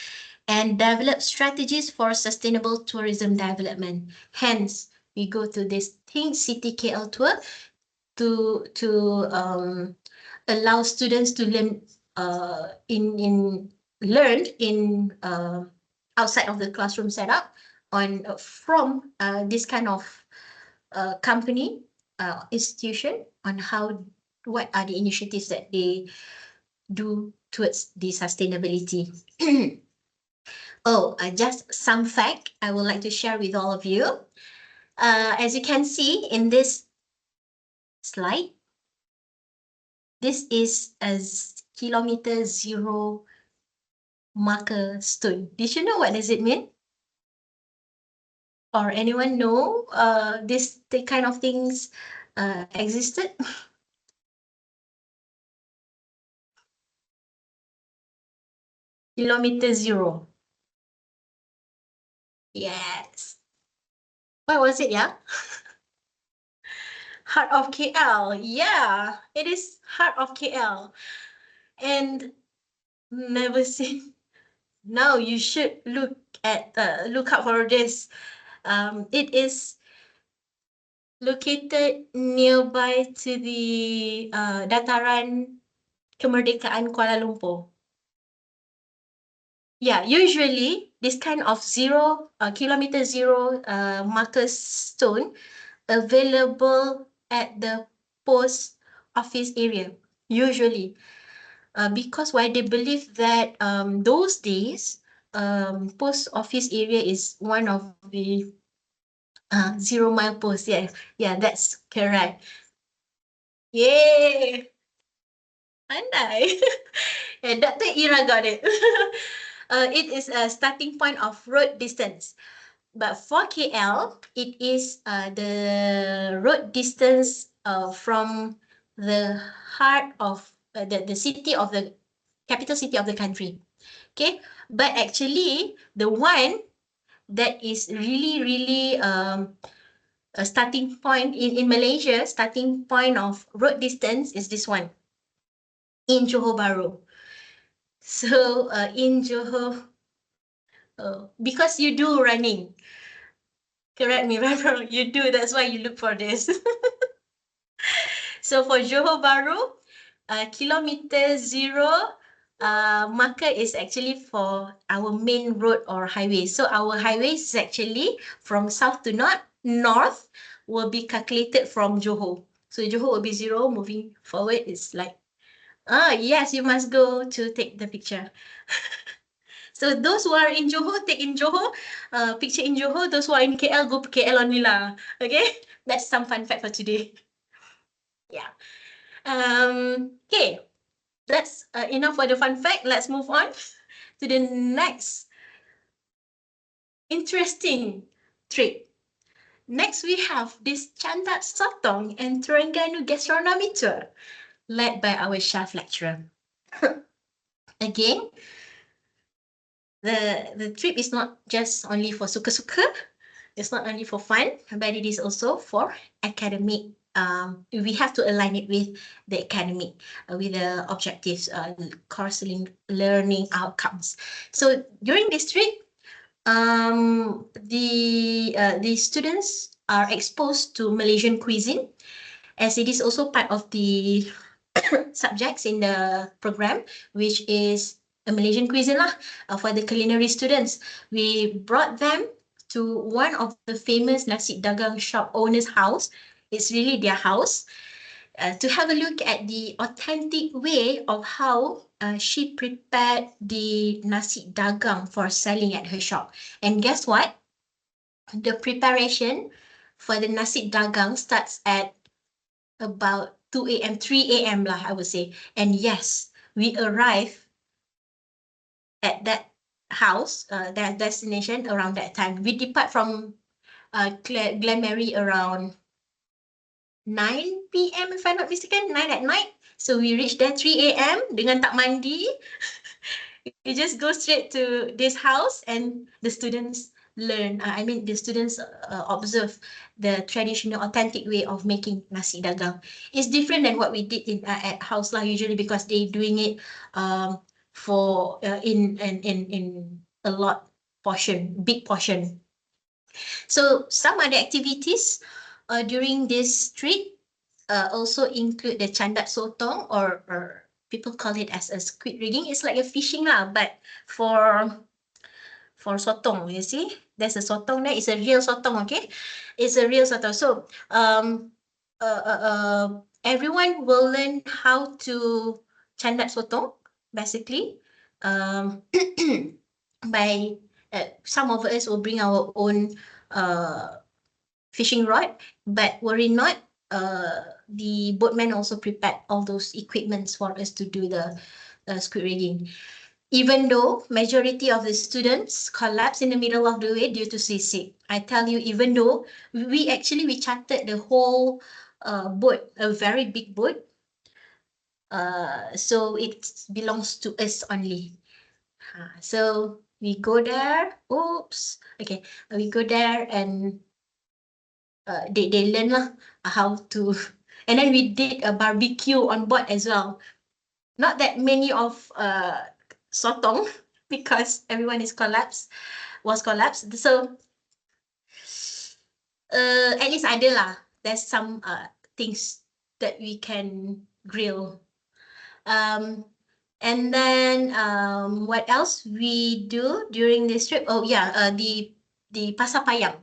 A: and develop strategies for sustainable tourism development. Hence, we go to this Think City KL tour to allow students to learn in outside of the classroom setup on from this kind of company institution on what are the initiatives that they do towards the sustainability. Just some fact I would like to share with all of you. As you can see in this slide, this is a kilometer zero marker stone. Did you know what does it mean? Or anyone know this the kind of things existed? Kilometer zero. Yes. What was it, yeah? Heart of KL. Yeah, it is Heart of KL. And never seen. Now you should look out for this. It is located nearby to the Dataran Kemerdekaan Kuala Lumpur. Yeah, usually this kind of kilometer zero marker stone available at the post office area, usually. Because why they believe that those days post office area is one of the 0 mile post. Yeah, that's correct. Yay! Pandai. Yeah, Dr. Ira got it. It is a starting point of road distance. But for KL, it is the road distance from the heart of the city of the capital city of the country. Okay, but actually the one that is really, really a starting point in Malaysia, starting point of road distance is this one in Johor Bahru. So in Johor, because you do running, correct me, right? You do, that's why you look for this. So for Johor Bahru, kilometer zero marker is actually for our main road or highway. So our highway is actually from south to north will be calculated from Johor. So Johor will be 0, moving forward it's like, yes, you must go to take the picture. So those who are in Johor, take in Johor, picture in Johor. Those who are in KL, go KL only lah. Okay, that's some fun fact for today. Yeah. Okay, that's enough for the fun fact. Let's move on to the next interesting trip. Next, we have this Chandat Sotong and Terengganu Gastronomy Tour, led by our chef lecturer. Again, the trip is not just only for suka-suka, it's not only for fun, but it is also for academic. We have to align it with the academic, with the objectives, course learning outcomes. So during this trip, The students are exposed to Malaysian cuisine, as it is also part of the subjects in the program, which is a Malaysian cuisine lah, for the culinary students. We brought them to one of the famous nasi dagang shop owner's house. It's really their house, to have a look at the authentic way of how she prepared the nasi dagang for selling at her shop. And guess what? The preparation for the nasi dagang starts at about 2 a.m., 3 a.m. lah, I would say. And yes, we arrive at that house, that destination around that time. We depart from Glenmary around 9 p.m. if I'm not mistaken, 9 at night. So we reach there 3 a.m. dengan tak mandi. You just go straight to this house and the students learn. The students observe the traditional, authentic way of making nasi dagang. It's different than what we did at house lah usually, because they doing it for in a lot portion, big portion. So some other activities during this trip also include the chandat sotong, or people call it as a squid rigging. It's like a fishing lah, but for sotong, you see, there's a sotong there. It's a real sotong, okay? It's a real sotong. So everyone will learn how to chandat sotong, basically. By some of us will bring our own fishing rod, but worry not, the boatman also prepared all those equipments for us to do the squid rigging. Even though majority of the students collapsed in the middle of the way due to seasick. I tell you, even though we chartered the whole boat, a very big boat, so it belongs to us only. So we go there. Okay, we go there and they learn lah how to, and then we did a barbecue on board as well. Not that many of sotong because everyone was collapsed. So at least ada lah. There's some things that we can grill. And then what else we do during this trip? Oh yeah, the Pasar Payang.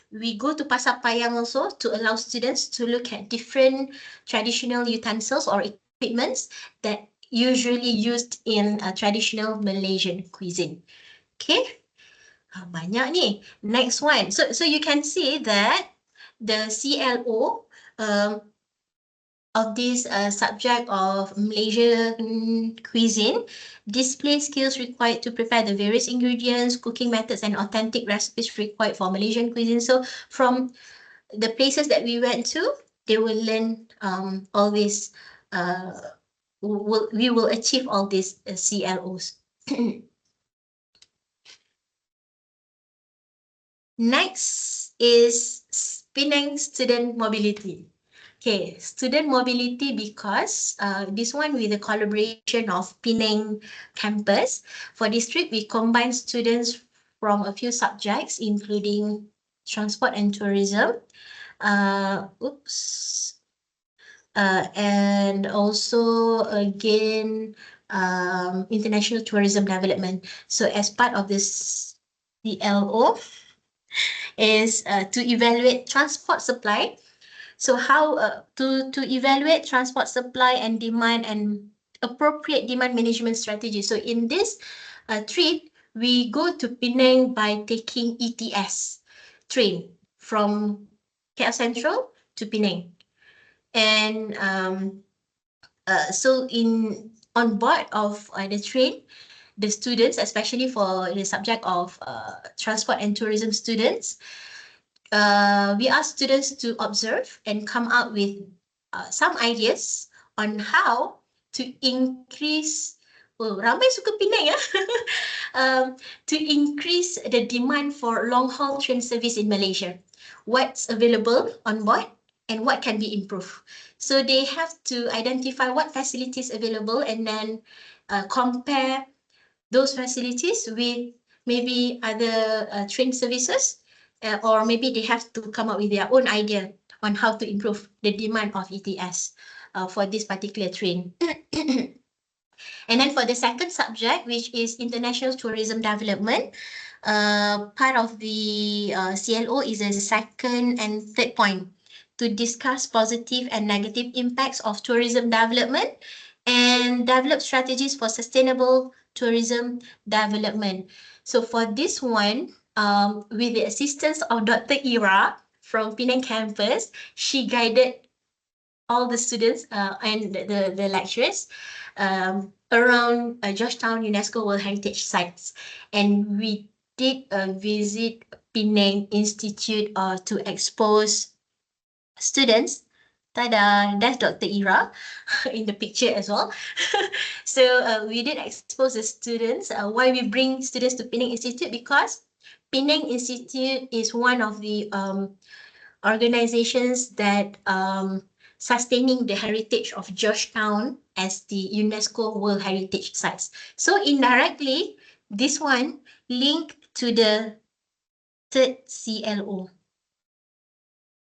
A: We go to Pasar Payang also to allow students to look at different traditional utensils or equipments that usually used in a traditional Malaysian cuisine. Okay, banyak ni. Next one. So you can see that the CLO of this subject of Malaysian cuisine display skills required to prepare the various ingredients, cooking methods, and authentic recipes required for Malaysian cuisine. So from the places that we went to, they will learn all this. We will achieve all these CLOs. Next is Penang student mobility. Okay, student mobility, because this one with the collaboration of Penang campus. For this trip, we combine students from a few subjects, including transport and tourism, and also again international tourism development. So as part of this CLO is to evaluate transport supply. So how to evaluate transport supply and demand and appropriate demand management strategy. So in this trip, we go to Penang by taking ETS train from KL Central to Penang. And so on board of the train, the students, especially for the subject of transport and tourism students, we ask students to observe and come out with some ideas on how to increase, ramai suka Penang ya, to increase the demand for long-haul train service in Malaysia. What's available on board and what can be improved. So they have to identify what facilities available and then compare those facilities with maybe other train services, or maybe they have to come up with their own idea on how to improve the demand of ETS for this particular train. And then for the second subject, which is international tourism development, part of the CLO is a second and third point to discuss positive and negative impacts of tourism development and develop strategies for sustainable tourism development. So for this one, with the assistance of Dr. Ira from Penang campus, she guided all the students and the lecturers around Georgetown UNESCO World Heritage Sites. And we did visit Penang Institute to expose students. Tada, that's Dr. Ira in the picture as well. So we did expose the students. Why we bring students to Penang Institute? Because Penang Institute is one of the organizations that sustaining the heritage of Georgetown as the UNESCO World Heritage Sites. So indirectly, this one linked to the third CLO.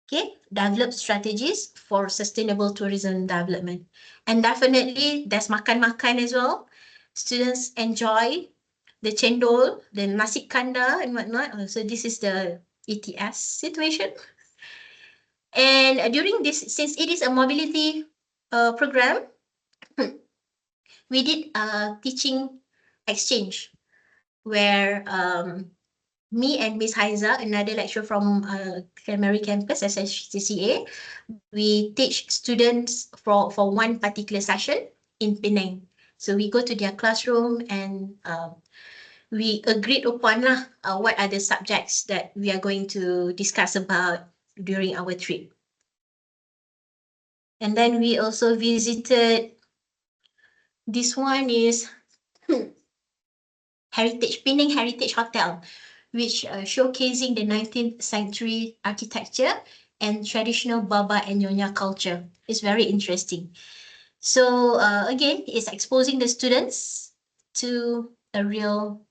A: Okay, develop strategies for sustainable tourism development. And definitely there's makan-makan as well. Students enjoy the cendol, the nasi kandar and whatnot. So this is the ETS situation. And during this, since it is a mobility program, we did a teaching exchange where me and Miss Haiza, another lecturer from Culinary campus, SHCCA, we teach students for one particular session in Penang. So we go to their classroom and we agreed upon what are the subjects that we are going to discuss about during our trip. And then we also visited, this one is Penang Heritage Hotel, which showcasing the 19th century architecture and traditional Baba and Nyonya culture. It's very interesting. So again, it's exposing the students to a real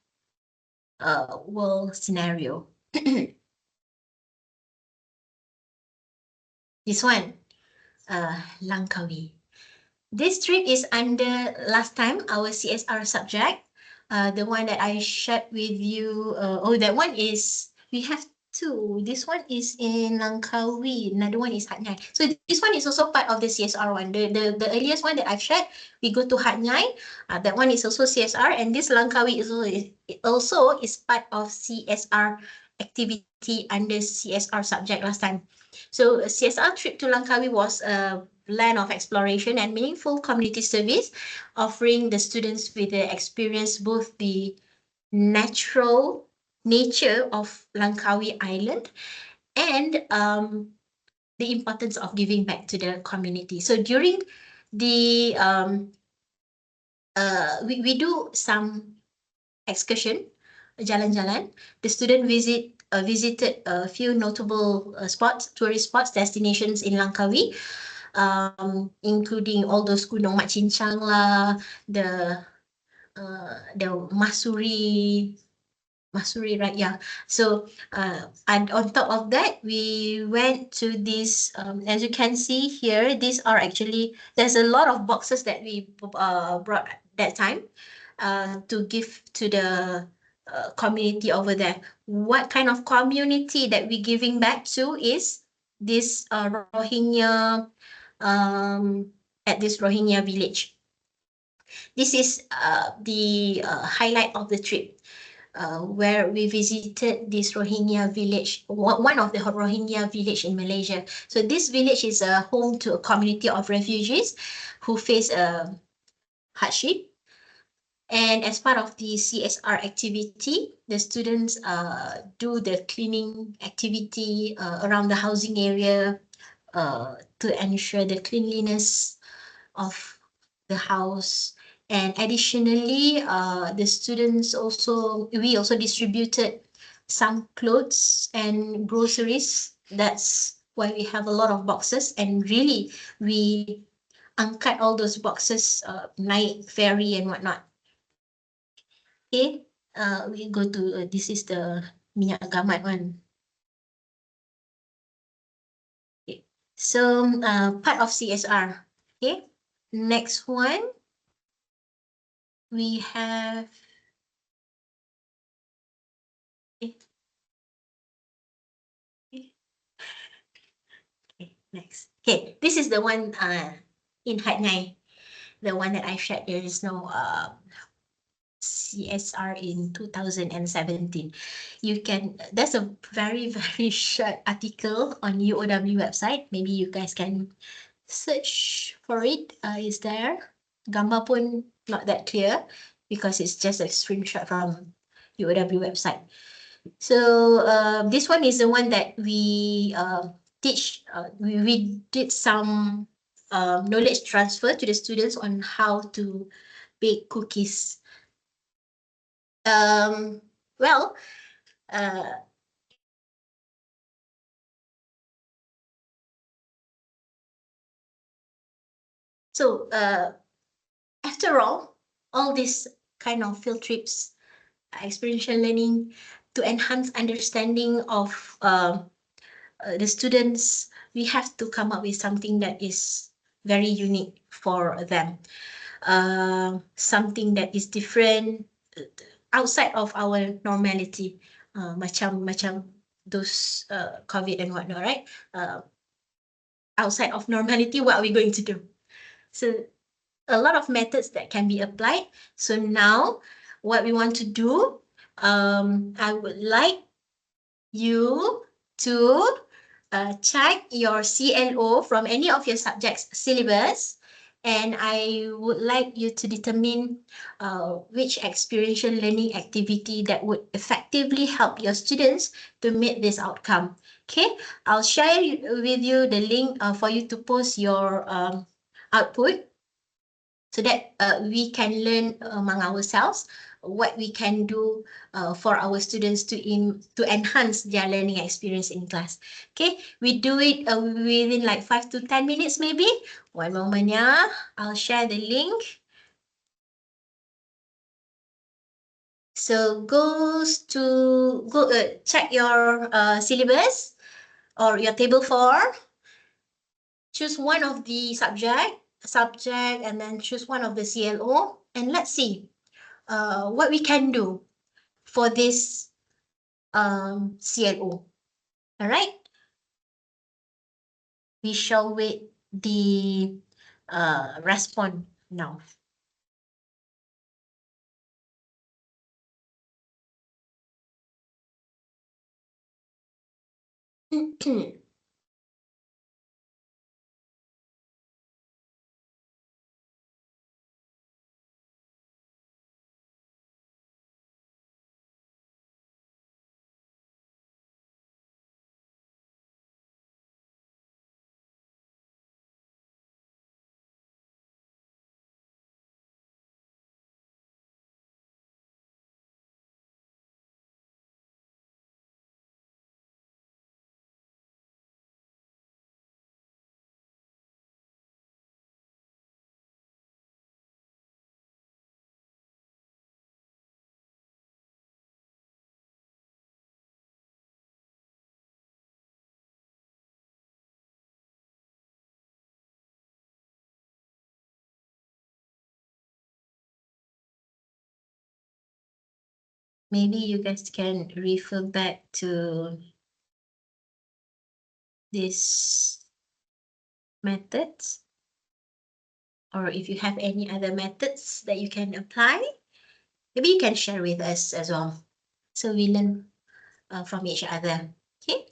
A: world scenario. This one, Langkawi. This trip is under last time our CSR subject. The one that I shared with you. That one is, we have two. This one is in Langkawi. Another one is Hat Nyai. So this one is also part of the CSR one. The earliest one that I've shared, we go to Hat Nyai. That one is also CSR, and this Langkawi is also is part of CSR activity under CSR subject last time. So a CSR trip to Langkawi was a land of exploration and meaningful community service, offering the students with the experience both the natural nature of Langkawi Island and the importance of giving back to the community. So during the we do some excursion, jalan-jalan. The student visited a few notable spots, tourist spots, destinations in Langkawi, including all those Gunung Mat Cincang lah, the Masuri, right? Yeah. So, and on top of that, we went to this, as you can see here, these are actually, there's a lot of boxes that we brought that time to give to the community over there. What kind of community that we're giving back to is this Rohingya, at this Rohingya village. This is the highlight of the trip, where we visited this Rohingya village, one of the Rohingya village in Malaysia. So this village is a home to a community of refugees who face hardship. And as part of the CSR activity, the students do the cleaning activity around the housing area to ensure the cleanliness of the house. And additionally, the students we also distributed some clothes and groceries. That's why we have a lot of boxes. And really, we uncut all those boxes, night ferry and whatnot. Okay, We go to, this is the minyak gamat one. Okay. So, part of CSR. Okay. Next one, we have, okay. Okay, next. Okay, this is the one in Hatnai, the one that I shared. There is no CSR in 2017. You can, there's a very, very short article on UOW website. Maybe you guys can search for it. Is there? Gambar pun not that clear because it's just a screenshot from UOW website. So this one is the one that we teach. We did some knowledge transfer to the students on how to bake cookies. Well, so after all these kind of field trips, experiential learning to enhance understanding of the students, we have to come up with something that is very unique for them. Something that is different, outside of our normality, macam those COVID and whatnot, right? Outside of normality, what are we going to do? So a lot of methods that can be applied. So now what we want to do, I would like you to check your CLO from any of your subjects syllabus, and I would like you to determine which experiential learning activity that would effectively help your students to meet this outcome. Okay, I'll share with you the link for you to post your output so that we can learn among ourselves what we can do for our students to enhance their learning experience in class. Okay, we do it within like 5 to 10 minutes maybe. One moment, yeah. I'll share the link. So go check your syllabus or your table 4. Choose one of the subject, and then choose one of the CLO, and let's see what we can do for this CLO. All right. We shall wait the response now. Maybe you guys can refer back to this methods, or if you have any other methods that you can apply, maybe you can share with us as well, so we learn from each other. Okay.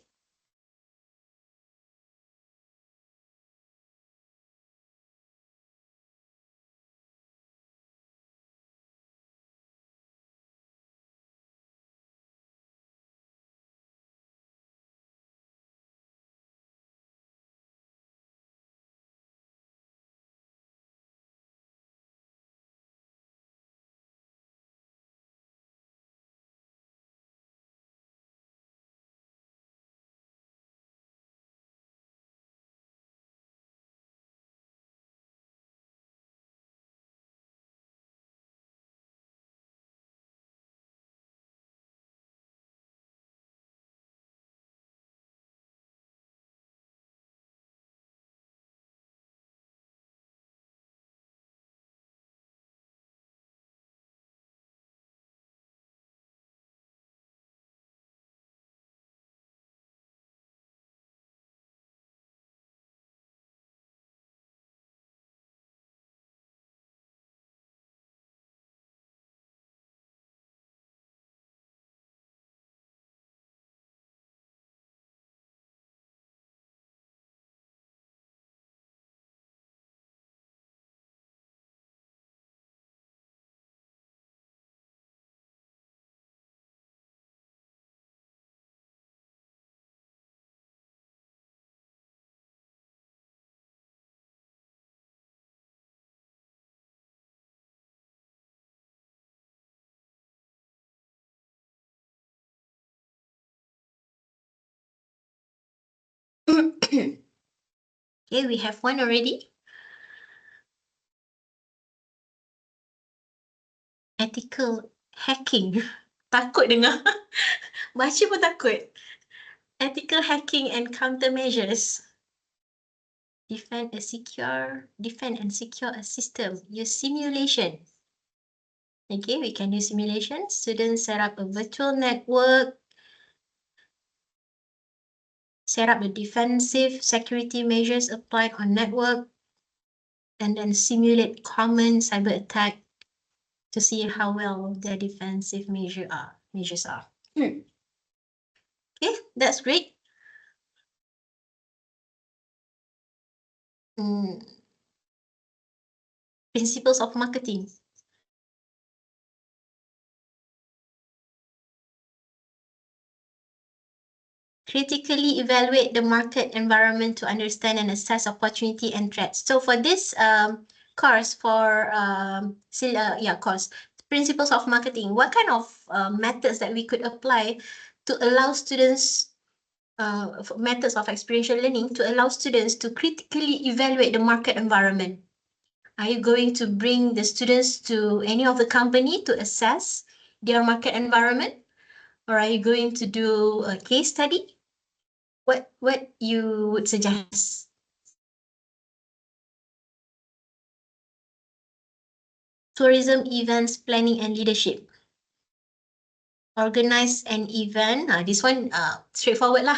A: Okay, we have one already. Ethical hacking. Takut dengar. Baca pun takut. Ethical hacking and countermeasures. Defend and secure a system. Use simulation. Okay, we can use simulation. Students set up a virtual network. Set up the defensive security measures applied on network. And then simulate common cyber attack to see how well their defensive measures are. Okay, that's great. Principles of marketing. Critically evaluate the market environment to understand and assess opportunity and threats. So for this course, course, principles of marketing, what kind of methods that we could apply to allow students, methods of experiential learning to allow students to critically evaluate the market environment? Are you going to bring the students to any of the company to assess their market environment? Or are you going to do a case study? What you would suggest? Tourism events planning and leadership. Organize an event. This one straightforward lah.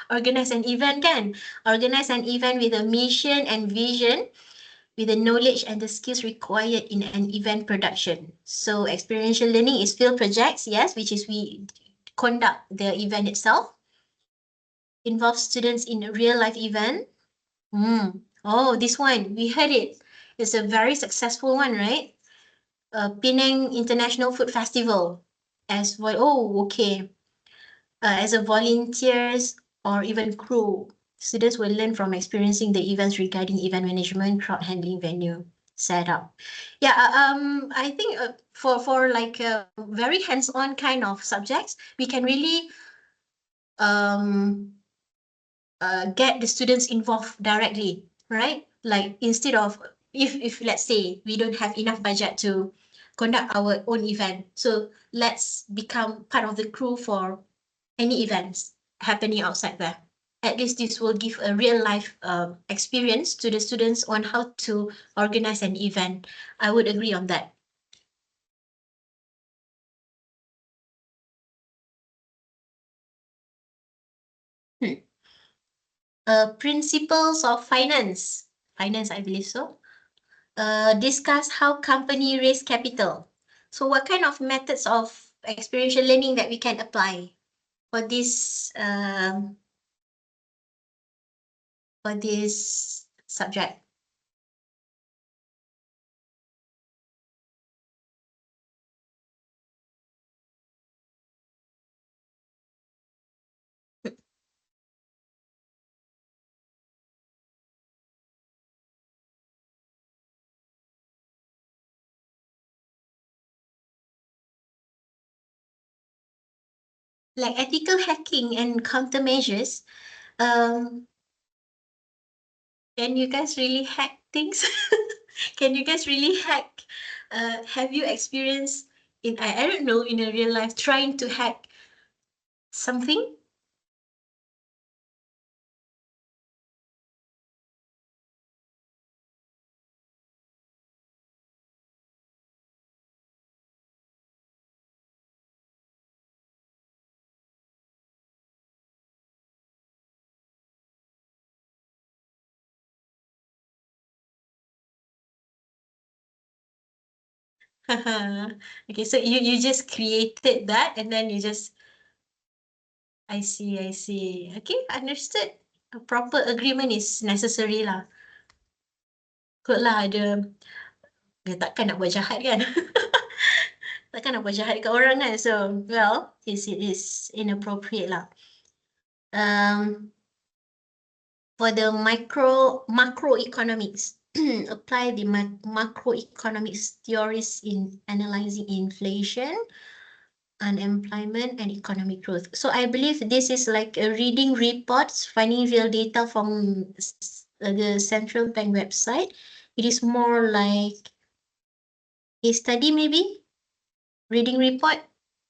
A: Organize an event kan? Organize an event with a mission and vision, with the knowledge and the skills required in an event production. So experiential learning is field projects, yes, which is we conduct the event itself. Involve students in a real life event. Oh, this one, we heard it. It's a very successful one, right? Penang International Food Festival as well. Oh, okay. As a volunteers or even crew, students will learn from experiencing the events regarding event management, crowd handling, venue setup. Yeah, I think for like very hands-on kind of subjects, we can really get the students involved directly, right? Like instead of if let's say we don't have enough budget to conduct our own event, so let's become part of the crew for any events happening outside there. At least this will give a real life experience to the students on how to organize an event. I would agree on that. Principles of finance. Finance, I believe so. Discuss how company raise capital. So what kind of methods of experiential learning that we can apply for this subject? Like ethical hacking and countermeasures. Can you guys really hack things? Can you guys really hack? Have you experienced I don't know, in a real life trying to hack something? Okay, so you just created that and then you just I see. Okay, understood. A proper agreement is necessary lah. Good lah dia takkan nak buat jahat kan? Takkan nak buat jahat kat orang kan? So, well, it is inappropriate lah. For the macroeconomics, apply the macroeconomics theories in analyzing inflation, unemployment and economic growth. So I believe this is like a reading reports, finding real data from the central bank website. It is more like a study, maybe reading report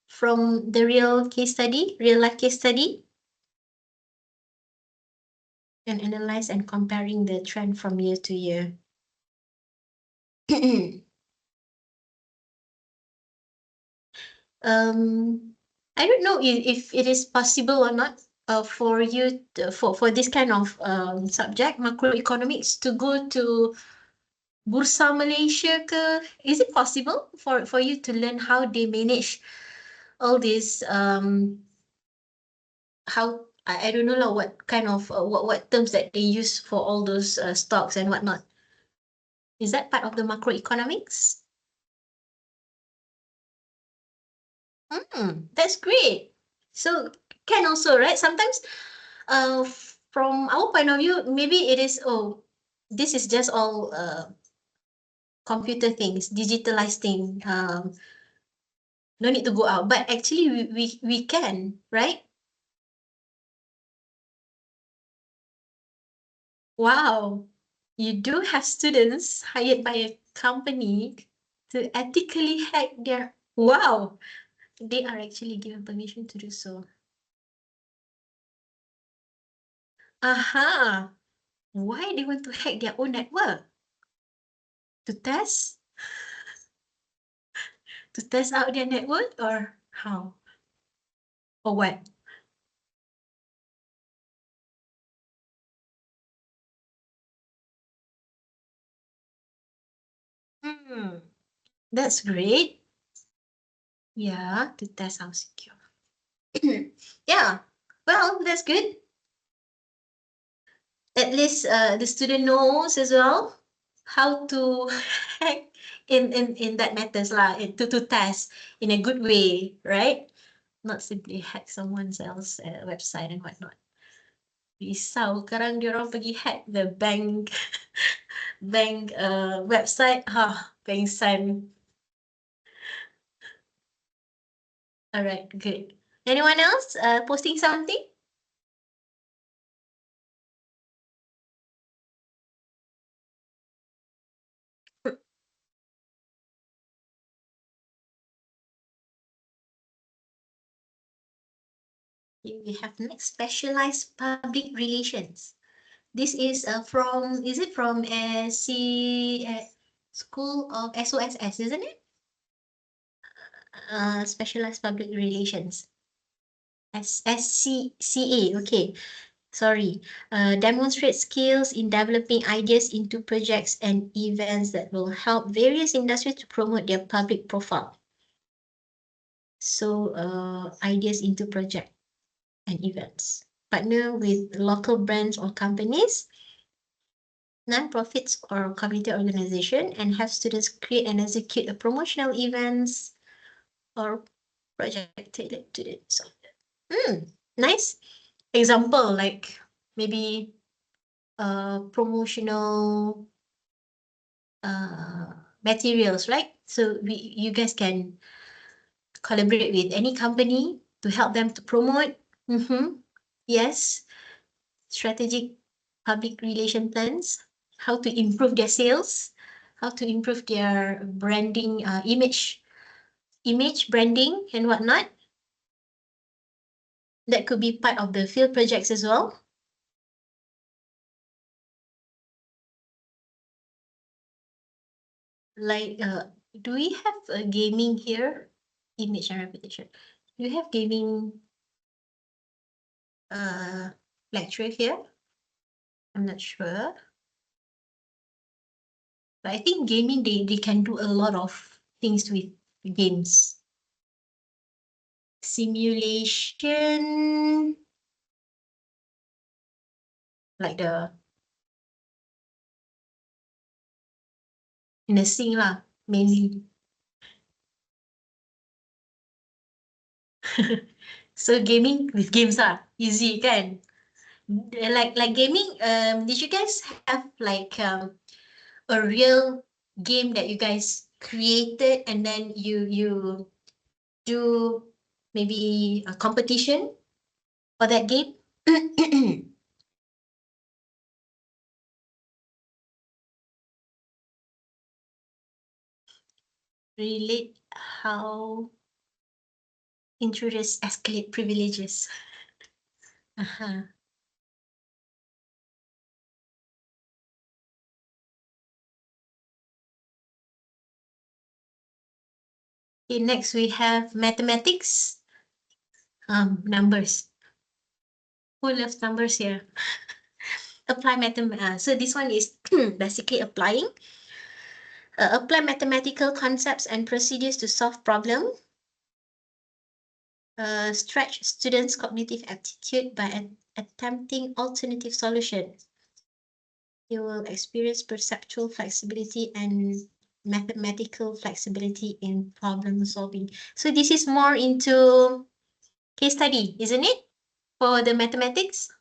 A: from the real case study, real life case study, and analyze and comparing the trend from year to year. um, I don't know if it is possible or not for you to, for this kind of subject macroeconomics to go to Bursa Malaysia ke? Is it possible for you to learn how they manage all this how I don't know lah what kind of what terms that they use for all those stocks and whatnot. Is that part of the macroeconomics? That's great. So can also, right? Sometimes from our point of view, maybe it is, oh, this is just all computer things, digitalized thing. No need to go out. But actually we can, right? Wow. You do have students hired by a company to ethically hack their, wow. They are actually given permission to do so. Aha. Why they want to hack their own network? To test? To test out their network or how? Or what? Hmm. That's great. Yeah, to test how secure. Yeah. Well, that's good. At least the student knows as well how to hack in that matters lah, to test in a good way, right? Not simply hack someone else's website and whatnot. Risau sekarang dia orang pergi hack the bank bank website, ha, pengsan. All right, good. Anyone else posting something? We have next specialized public relations. This is from, is it from School of SOSS, isn't it? Specialized Public Relations. SCCA, okay. Sorry. Demonstrate skills in developing ideas into projects and events that will help various industries to promote their public profile. So, ideas into project and events. Partner with local brands or companies, non-profits or community organization, and have students create and execute a promotional events or project tailored to it. So, nice example, like maybe promotional materials, right? So you guys can collaborate with any company to help them to promote. Yes, strategic public relation plans, how to improve their sales, how to improve their branding, image branding and whatnot. That could be part of the field projects as well. Like, do we have a gaming here? Image and reputation. Do you have gaming uh lecture here? I'm not sure. But I think gaming they can do a lot of things with games. Simulation, like the nursing lah, mainly. So gaming with games lah, easy kan? Like gaming, did you guys have like a real game that you guys created and then you do maybe a competition for that game? Relate how intruders escalate privileges. Uh-huh. Okay, next we have mathematics. Numbers. Who loves numbers here? Apply mathematics. So this one is basically apply mathematical concepts and procedures to solve problem. Stretch students' cognitive aptitude by attempting alternative solutions. You will experience perceptual flexibility and mathematical flexibility in problem solving. So this is more into case study, isn't it? For the mathematics?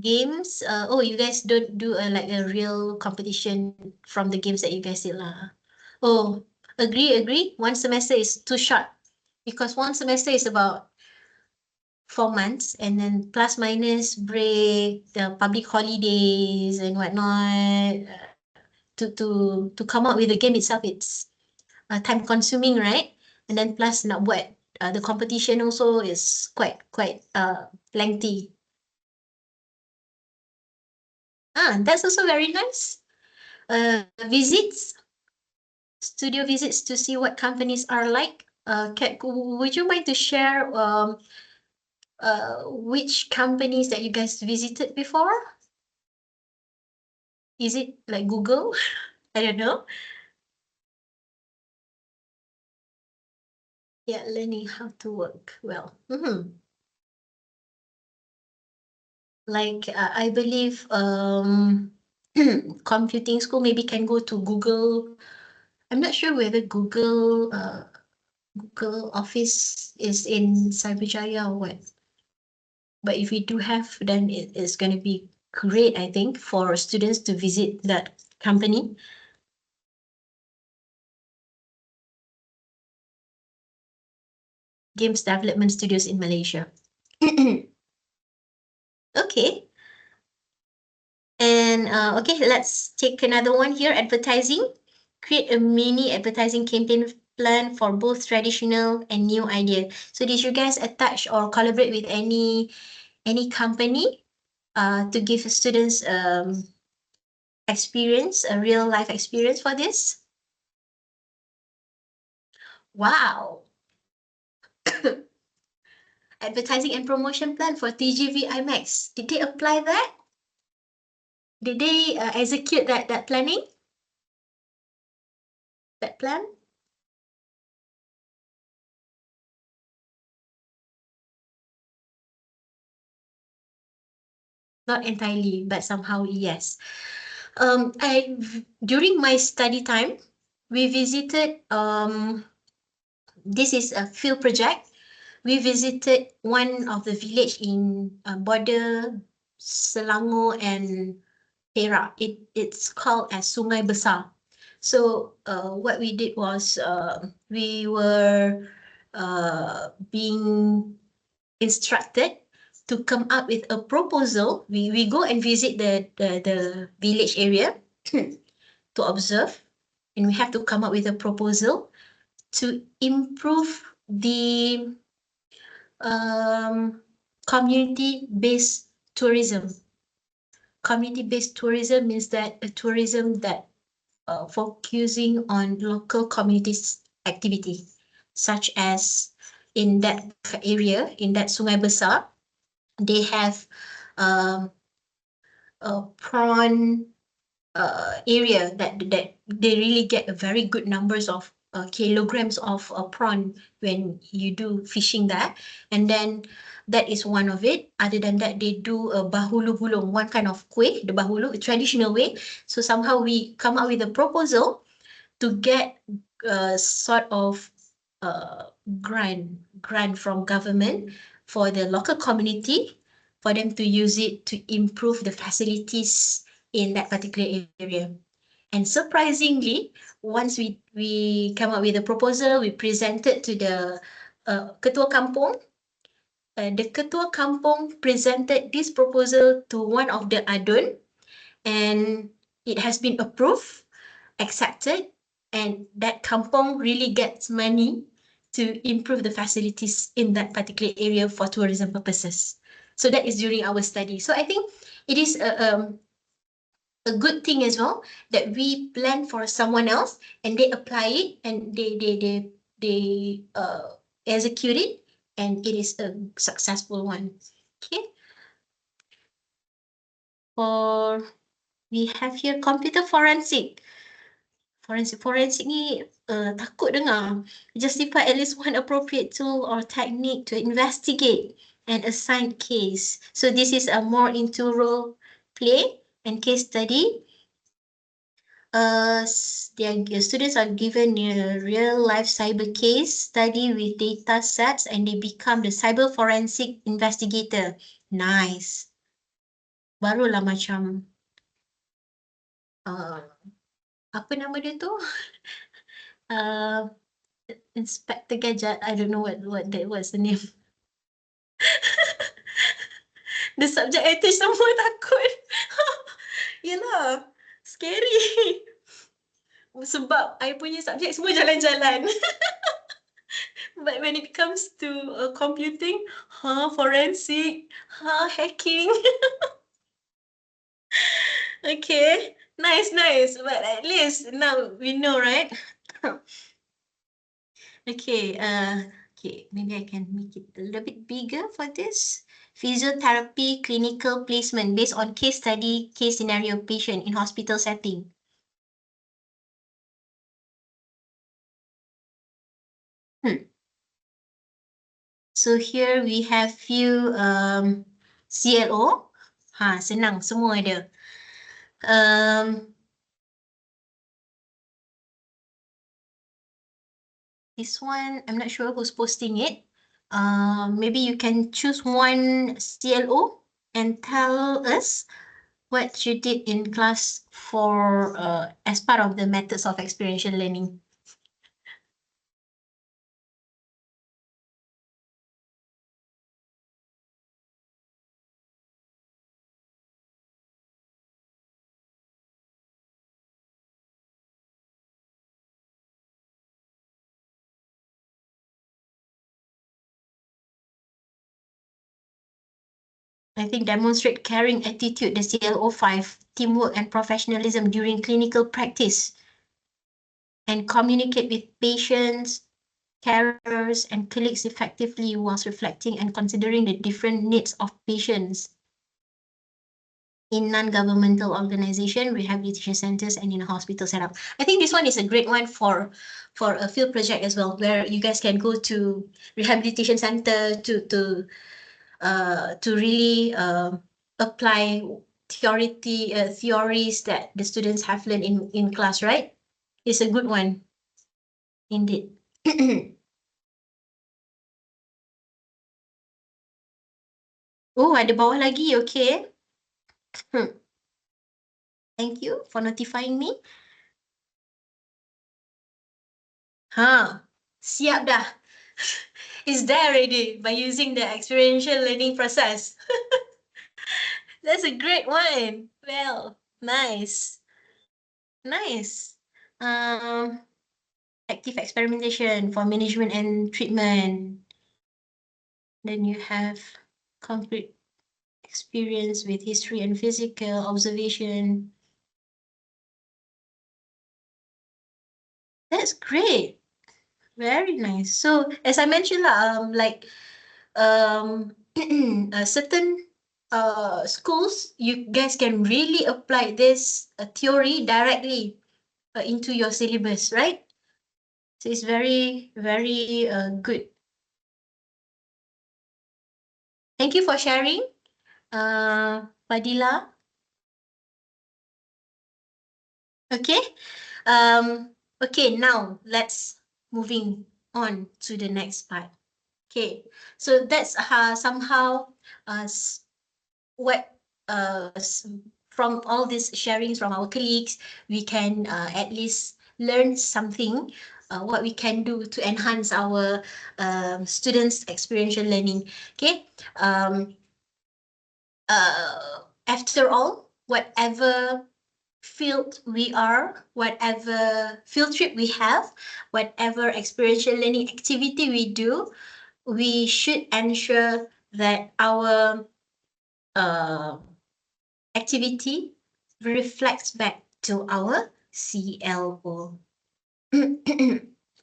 A: Games, oh, you guys don't do like a real competition from the games that you guys did lah. Oh, agree. One semester is too short because one semester is about 4 months and then plus minus break, the public holidays and whatnot. To come up with the game itself, it's time consuming, right? And then plus nak buat the competition also is quite lengthy. That's also very nice. Visits, studio visits to see what companies are like. Would you mind to share which companies that you guys visited before? Is it like Google? I don't know. Yeah, learning how to work well. Like I believe computing school maybe can go to Google. I'm not sure whether Google Office is in Cyberjaya or what. But if we do have, then it is going to be great, I think, for students to visit that company. Games development studios in Malaysia. Okay. And okay, let's take another one here. Advertising. Create a mini advertising campaign plan for both traditional and new idea. So did you guys attach or collaborate with any company to give students experience, a real life experience for this? Wow. Advertising and promotion plan for TGV IMAX. Did they apply that? Did they execute that planning? That plan? Not entirely, but somehow yes. During my study time, we visited this is a field project. We visited one of the village in border Selangor and Perak. It's called as Sungai Besar. So what we did was we were being instructed to come up with a proposal. We go and visit the village area to observe, and we have to come up with a proposal to improve the community-based tourism. Community-based tourism means that a tourism that focusing on local communities activity, such as in that area, in that Sungai Besar, they have a prawn area that they really get a very good numbers of kilograms of prawn when you do fishing there. And then that is one of it. Other than that, they do a bahulu bulung, one kind of kuih, the bahulu, a traditional way. So somehow we come up with a proposal to get a sort of grant from government for the local community for them to use it to improve the facilities in that particular area. And surprisingly, once we come up with a proposal, we presented to the Ketua Kampung. The Ketua Kampung presented this proposal to one of the adun, and it has been approved, accepted, and that kampung really gets money to improve the facilities in that particular area for tourism purposes. So that is during our study. So I think it is a good thing as well that we plan for someone else and they apply it and they execute it and it is a successful one. Okay. For we have here computer forensic. Forensic ni takut dengar. Justify at least one appropriate tool or technique to investigate an assigned case. So this is a more into role play and case study. Their students are given a real life cyber case study with data sets and they become the cyber forensic investigator. Nice. Barulah macam apa nama dia tu? Inspector Gadget. I don't know what's the name. The subject I teach semua takut. Yelah, scary. Sebab I punya subjek semua jalan-jalan. But when it comes to computing, forensic, hacking. Okay, nice. But at least now we know, right? Okay, maybe I can make it a little bit bigger for this. Physiotherapy clinical placement based on case study, case scenario patient in hospital setting. So here we have few CLO. Senang, semua ada. This one, I'm not sure who's posting it. Maybe you can choose one CLO and tell us what you did in class for as part of the methods of experiential learning. I think demonstrate caring attitude, the CLO5, teamwork and professionalism during clinical practice, and communicate with patients, carers, and colleagues effectively whilst reflecting and considering the different needs of patients in non-governmental organization, rehabilitation centers, and in a hospital setup. I think this one is a great one for a field project as well, where you guys can go to rehabilitation center to really apply theories that the students have learned in class, right? It's a good one, indeed. Oh, ada bawah lagi, okay. Thank you for notifying me. Siap dah. It's there already by using the experiential learning process. That's a great one. Well, nice. Active experimentation for management and treatment. Then you have concrete experience with history and physical observation. That's great. Very nice. So as I mentioned, certain schools, you guys can really apply this theory directly into your syllabus, right? So it's very, very good. Thank you for sharing, Fadila. Okay. Okay, now let's moving on to the next part. Okay, so that's somehow what from all these sharings from our colleagues, we can at least learn something, what we can do to enhance our students' experiential learning. Okay. After all, whatever field we are, whatever field trip we have, whatever experiential learning activity we do, we should ensure that our uh, activity reflects back to our CLO.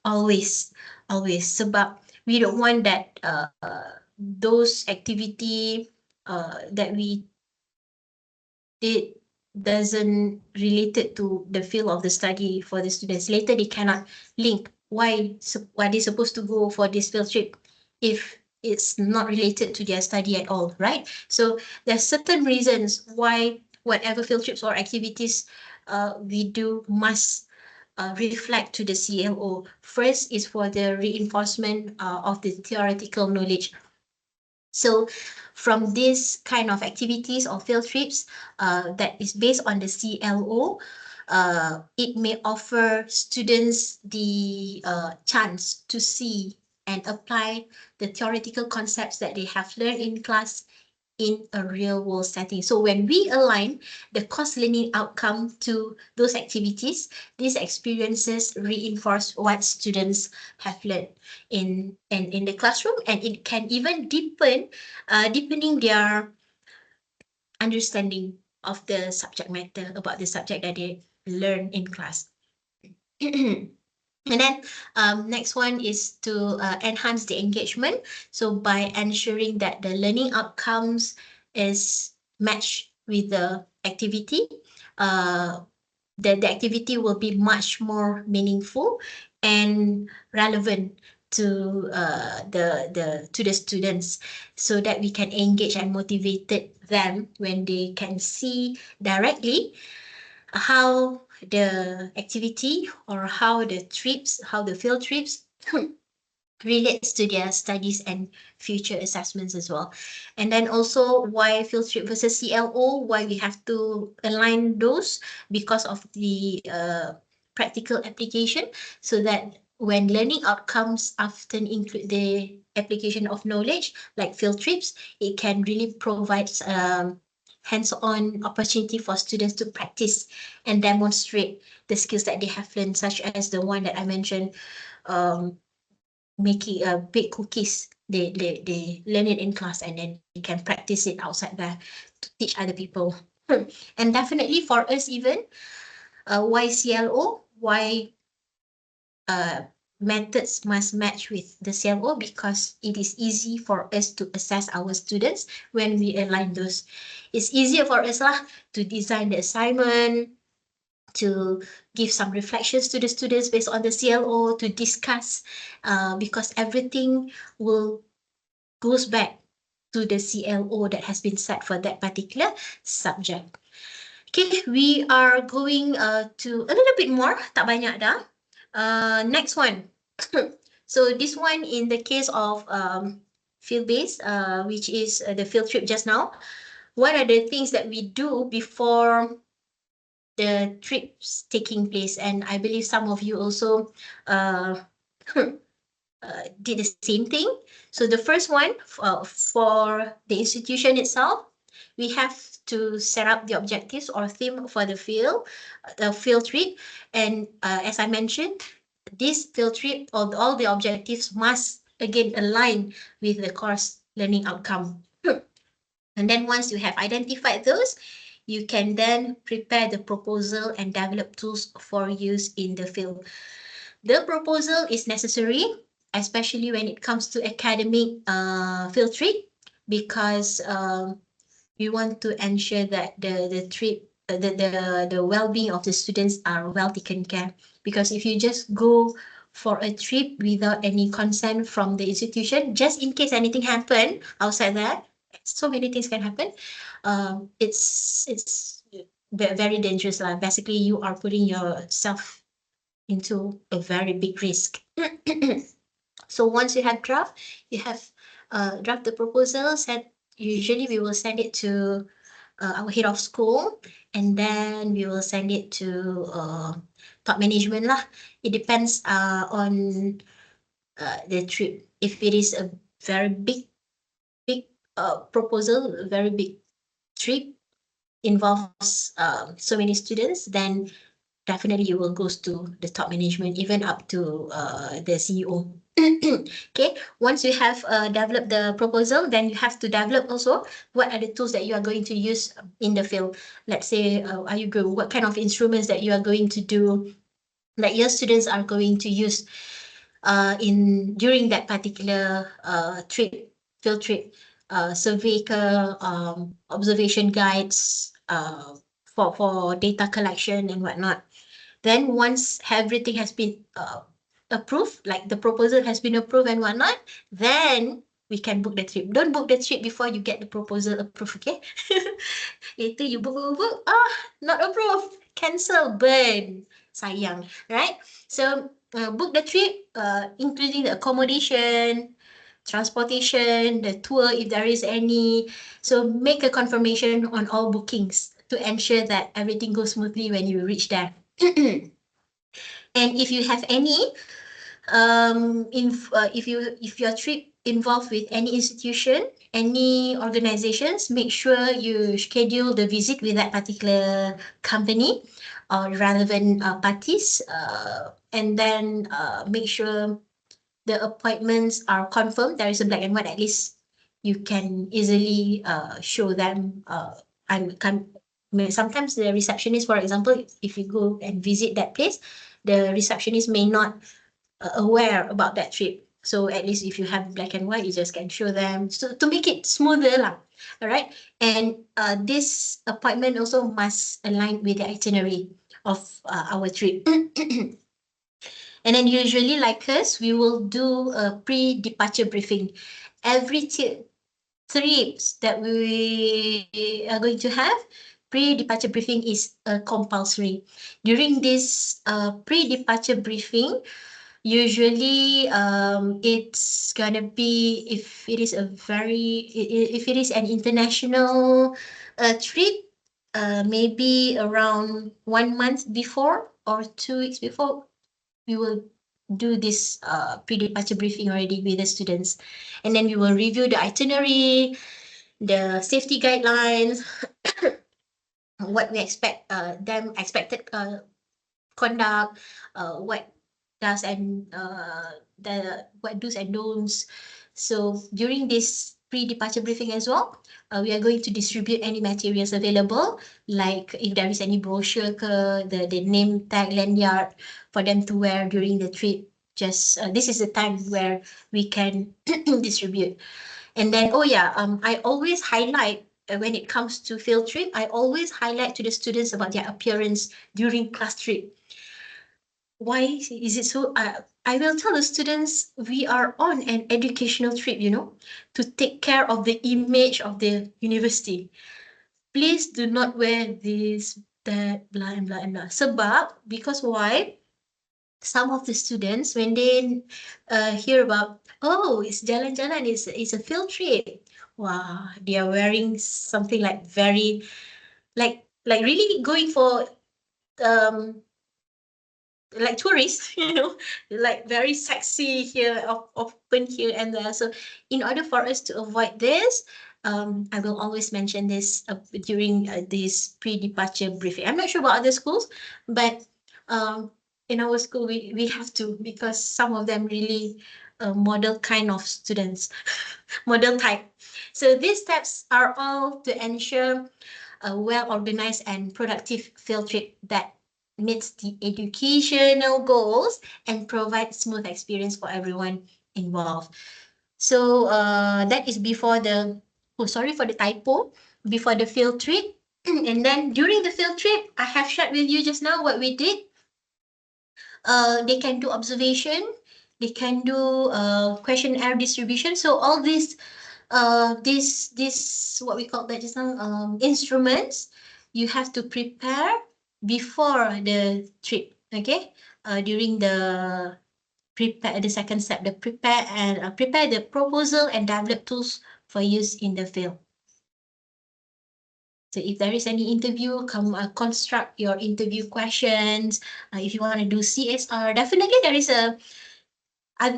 A: always, always. Sebab we don't want that those activity that we did doesn't related to the field of the study for the students. Later they cannot link why they supposed to go for this field trip if it's not related to their study at all, right? So there's certain reasons why whatever field trips or activities we do must reflect to the CLO. First is for the reinforcement of the theoretical knowledge. So from this kind of activities or field trips that is based on the CLO, it may offer students the chance to see and apply the theoretical concepts that they have learned in class in a real world setting. So when we align the course learning outcome to those activities, these experiences reinforce what students have learned in the classroom, and it can even deepening their understanding of the subject matter about the subject that they learn in class. And then next one is to enhance the engagement. So by ensuring that the learning outcomes is matched with the activity, the activity will be much more meaningful and relevant to the students, so that we can engage and motivate them when they can see directly how the activity or how the field trips relates to their studies and future assessments as well. And then also why field trip versus CLO, why we have to align those, because of the practical application, so that when learning outcomes often include the application of knowledge like field trips, it can really provide hands-on opportunity for students to practice and demonstrate the skills that they have learned, such as the one that I mentioned, making bake cookies. They learn it in class and then they can practice it outside there to teach other people. And definitely for us even, why CLO, why methods must match with the CLO, because it is easy for us to assess our students when we align those. It's easier for us lah to design the assignment, to give some reflections to the students based on the CLO, to discuss, because everything will goes back to the CLO that has been set for that particular subject. Okay, we are going to a little bit more, tak banyak dah. Next one. So this one in the case of field-based, which is the field trip just now. What are the things that we do before the trips taking place? And I believe some of you also did the same thing. So the first one for the institution itself, we have to set up the objectives or theme for the field trip. And as I mentioned, this field trip or all the objectives must again align with the course learning outcome. And then once you have identified those, you can then prepare the proposal and develop tools for use in the field. The proposal is necessary, especially when it comes to academic field trip, because we want to ensure that the trip, the well-being of the students are well taken care. Because if you just go for a trip without any consent from the institution, just in case anything happen outside that, so many things can happen. It's very dangerous lah. Basically, you are putting yourself into a very big risk. So once you have draft, you have draft the proposal. Usually we will send it to our head of school, and then we will send it to top management lah. It depends on the trip. If it is a very big proposal, a very big trip involves so many students, then definitely you will go to the top management, even up to the CEO. Okay, once you have developed the proposal, then you have to develop also what are the tools that you are going to use in the field. Let's say, what kind of instruments that you are going to do, that your students are going to use in during that particular field trip, survey, observation guides, for data collection and whatnot. Then once everything has been approved, like the proposal has been approved and whatnot, then we can book the trip. Don't book the trip before you get the proposal approved, okay? Later you book, not approved, cancel, burn, sayang, right? So book the trip, including the accommodation, transportation, the tour if there is any. So make a confirmation on all bookings to ensure that everything goes smoothly when you reach there. And if you have any, if your trip involved with any institution, any organizations, make sure you schedule the visit with that particular company or relevant parties, and then make sure the appointments are confirmed. There is a black and white, at least you can easily show them. Sometimes the receptionist, for example, if you go and visit that place, the receptionist may not aware about that trip. So at least if you have black and white, you just can show them, so to make it smoother lah. All right. And this appointment also must align with the itinerary of our trip. And then usually, like us, we will do a pre-departure briefing. Every trips that we are going to have, pre-departure briefing is compulsory. During this pre-departure briefing, usually it's gonna be, if it is if it is an international trip, maybe around 1 month before or 2 weeks before, we will do this pre-departure briefing already with the students. And then we will review the itinerary, the safety guidelines, what we expect them expected conduct, what does and the what do's and don'ts. So during this pre-departure briefing as well, we are going to distribute any materials available, like if there is any brochure, the name tag, lanyard for them to wear during the trip. Just this is the time where we can distribute. And then, I always highlight, when it comes to field trip, I always highlight to the students about their appearance during class trip. Why is it so? I will tell the students we are on an educational trip, to take care of the image of the university. Please do not wear this, that, blah, and blah, and blah. Sebab, because why? Some of the students, when they hear about, it's jalan-jalan, it's a field trip. Wow, they are wearing something like very, like really going for um like tourists, like very sexy here, open here and there. So in order for us to avoid this, I will always mention this during this pre-departure briefing. I'm not sure about other schools, but in our school, we have to, because some of them really model kind of students, model type. So these steps are all to ensure a well-organized and productive field trip that meets the educational goals and provides smooth experience for everyone involved. So that is before sorry for the typo, before the field trip. And then during the field trip, I have shared with you just now what we did. They can do observation, they can do questionnaire distribution. So all these this what we call that just now, instruments, you have to prepare before the trip. Okay, during the second step, the prepare the proposal and develop tools for use in the field. So if there is any interview, come construct your interview questions. If you want to do CSR, definitely there is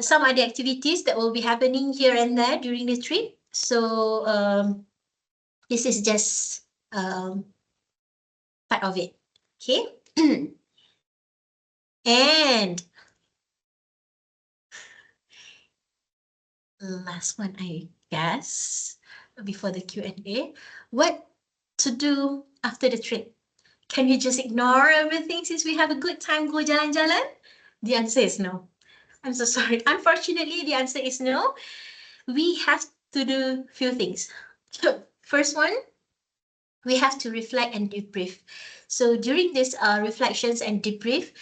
A: some other activities that will be happening here and there during the trip. So this is just part of it. Okay. And last one, I guess, before the Q&A, what to do after the trip? Can you just ignore everything since we have a good time, go jalan-jalan? The answer is no. I'm so sorry. Unfortunately, the answer is no. We have to do few things. First one, we have to reflect and debrief. So during this reflections and debrief,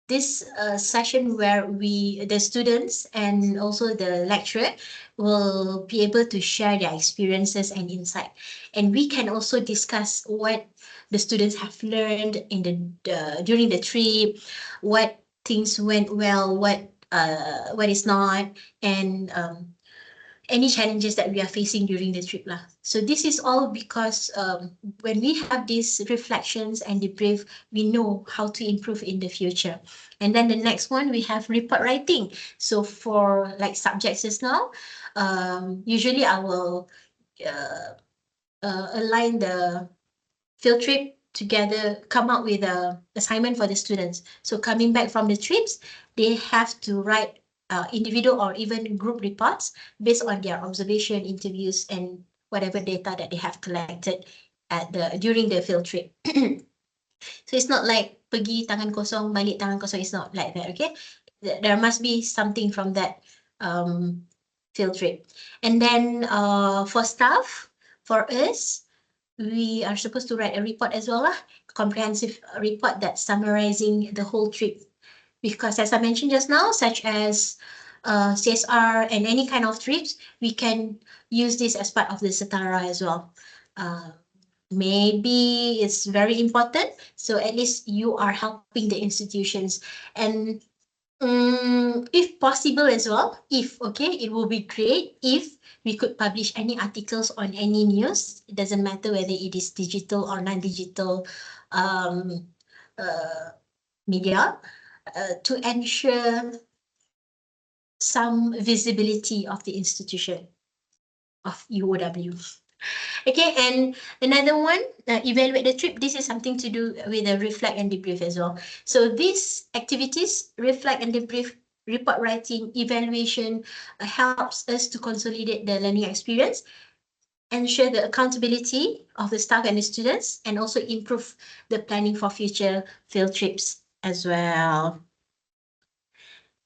A: this session where the students and also the lecturer will be able to share their experiences and insight. And we can also discuss what the students have learned in during the trip, what things went well, what is not, and any challenges that we are facing during the trip lah. So this is all because when we have these reflections and debrief, we know how to improve in the future. And then the next one, we have report writing. So for like subjects just now, usually I will align the field trip together, come up with a assignment for the students. So coming back from the trips, they have to write individual or even group reports based on their observation, interviews, and whatever data that they have collected during the field trip. So it's not like pergi tangan kosong, balik tangan kosong. It's not like that, okay? There must be something from that field trip. And then for staff, for us, we are supposed to write a report as well, comprehensive report that's summarizing the whole trip. Because as I mentioned just now, such as CSR and any kind of trips, we can use this as part of the Setara as well. Maybe it's very important, so at least you are helping the institutions. And if possible as well, it will be great if we could publish any articles on any news. It doesn't matter whether it is digital or non-digital media, to ensure some visibility of the institution of UOW. Okay, and another one, evaluate the trip. This is something to do with the reflect and debrief as well. So these activities, reflect and debrief, report writing, evaluation, helps us to consolidate the learning experience, ensure the accountability of the staff and the students, and also improve the planning for future field trips as well.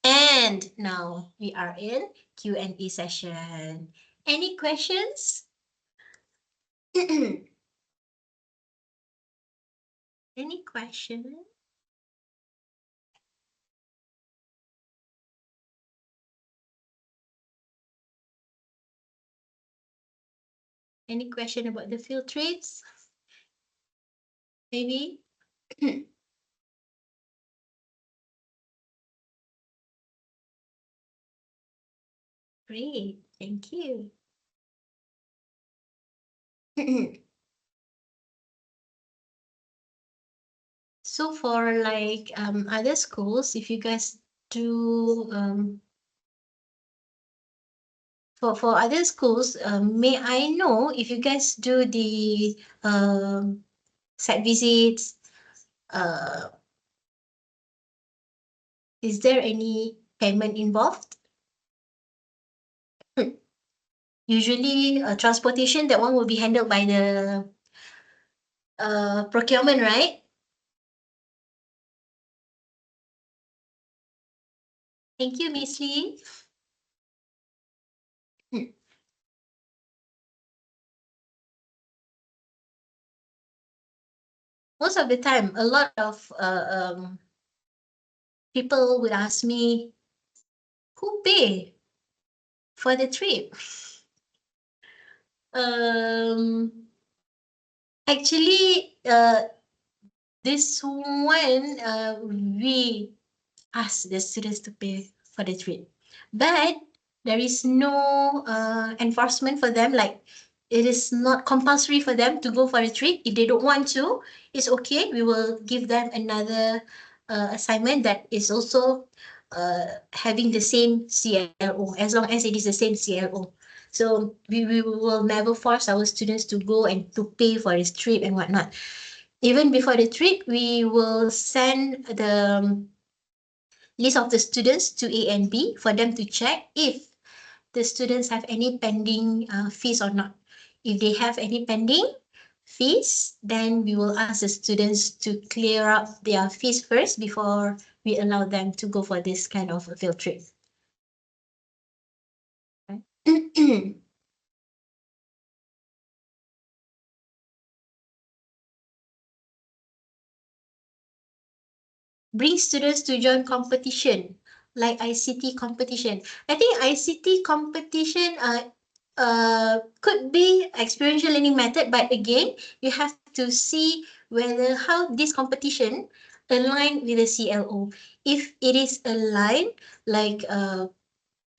A: And now we are in Q&A session. Any questions? Any question? Any question about the field trips? Maybe? Great, thank you. So for like other schools, if you guys do for other schools, may I know if you guys do the site visits, is there any payment involved? Usually transportation, that one will be handled by the procurement, right? Thank you, Miss Lee. Most of the time, a lot of people would ask me, who pay for the trip? Actually, this one, we ask the students to pay for the trip, but there is no enforcement for them. Like it is not compulsory for them to go for a trip. If they don't want to, it's okay. We will give them another assignment that is also having the same CLO, as long as it is the same CLO. So we will never force our students to go and to pay for this trip and whatnot. Even before the trip, we will send the list of the students to A and B for them to check if the students have any pending fees or not. If they have any pending fees, then we will ask the students to clear up their fees first before we allow them to go for this kind of a field trip. Bring students to join competition like ICT competition. I think ICT competition could be experiential learning method, but again, you have to see whether how this competition align with the CLO. If it is aligned, like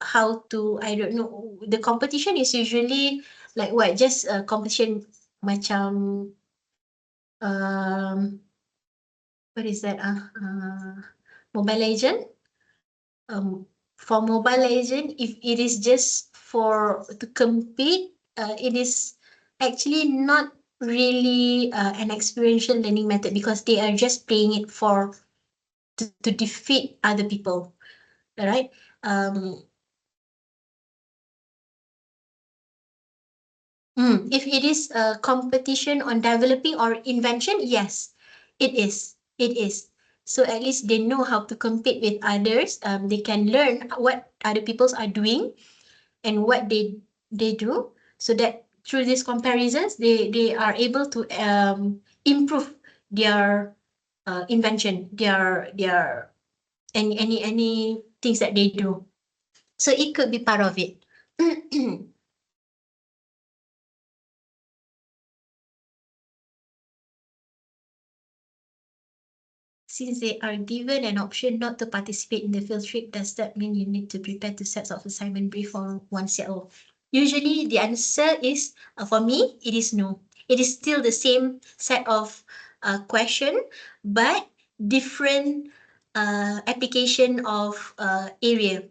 A: how to, I don't know, the competition is usually like what, just a competition macam um what is that Mobile Legend. For Mobile Legend, if it is just for to compete, it is actually not really an experiential learning method because they are just playing it for to defeat other people, right? If it is a competition on developing or invention, yes, it is. It is. So at least they know how to compete with others. They can learn what other peoples are doing and what they do, so that through these comparisons, they are able to improve their invention, their any things that they do. So it could be part of it. Since they are given an option not to participate in the field trip, does that mean you need to prepare two sets of assignment brief for one CLO? Usually the answer is, for me, it is no. It is still the same set of question, but different application of area.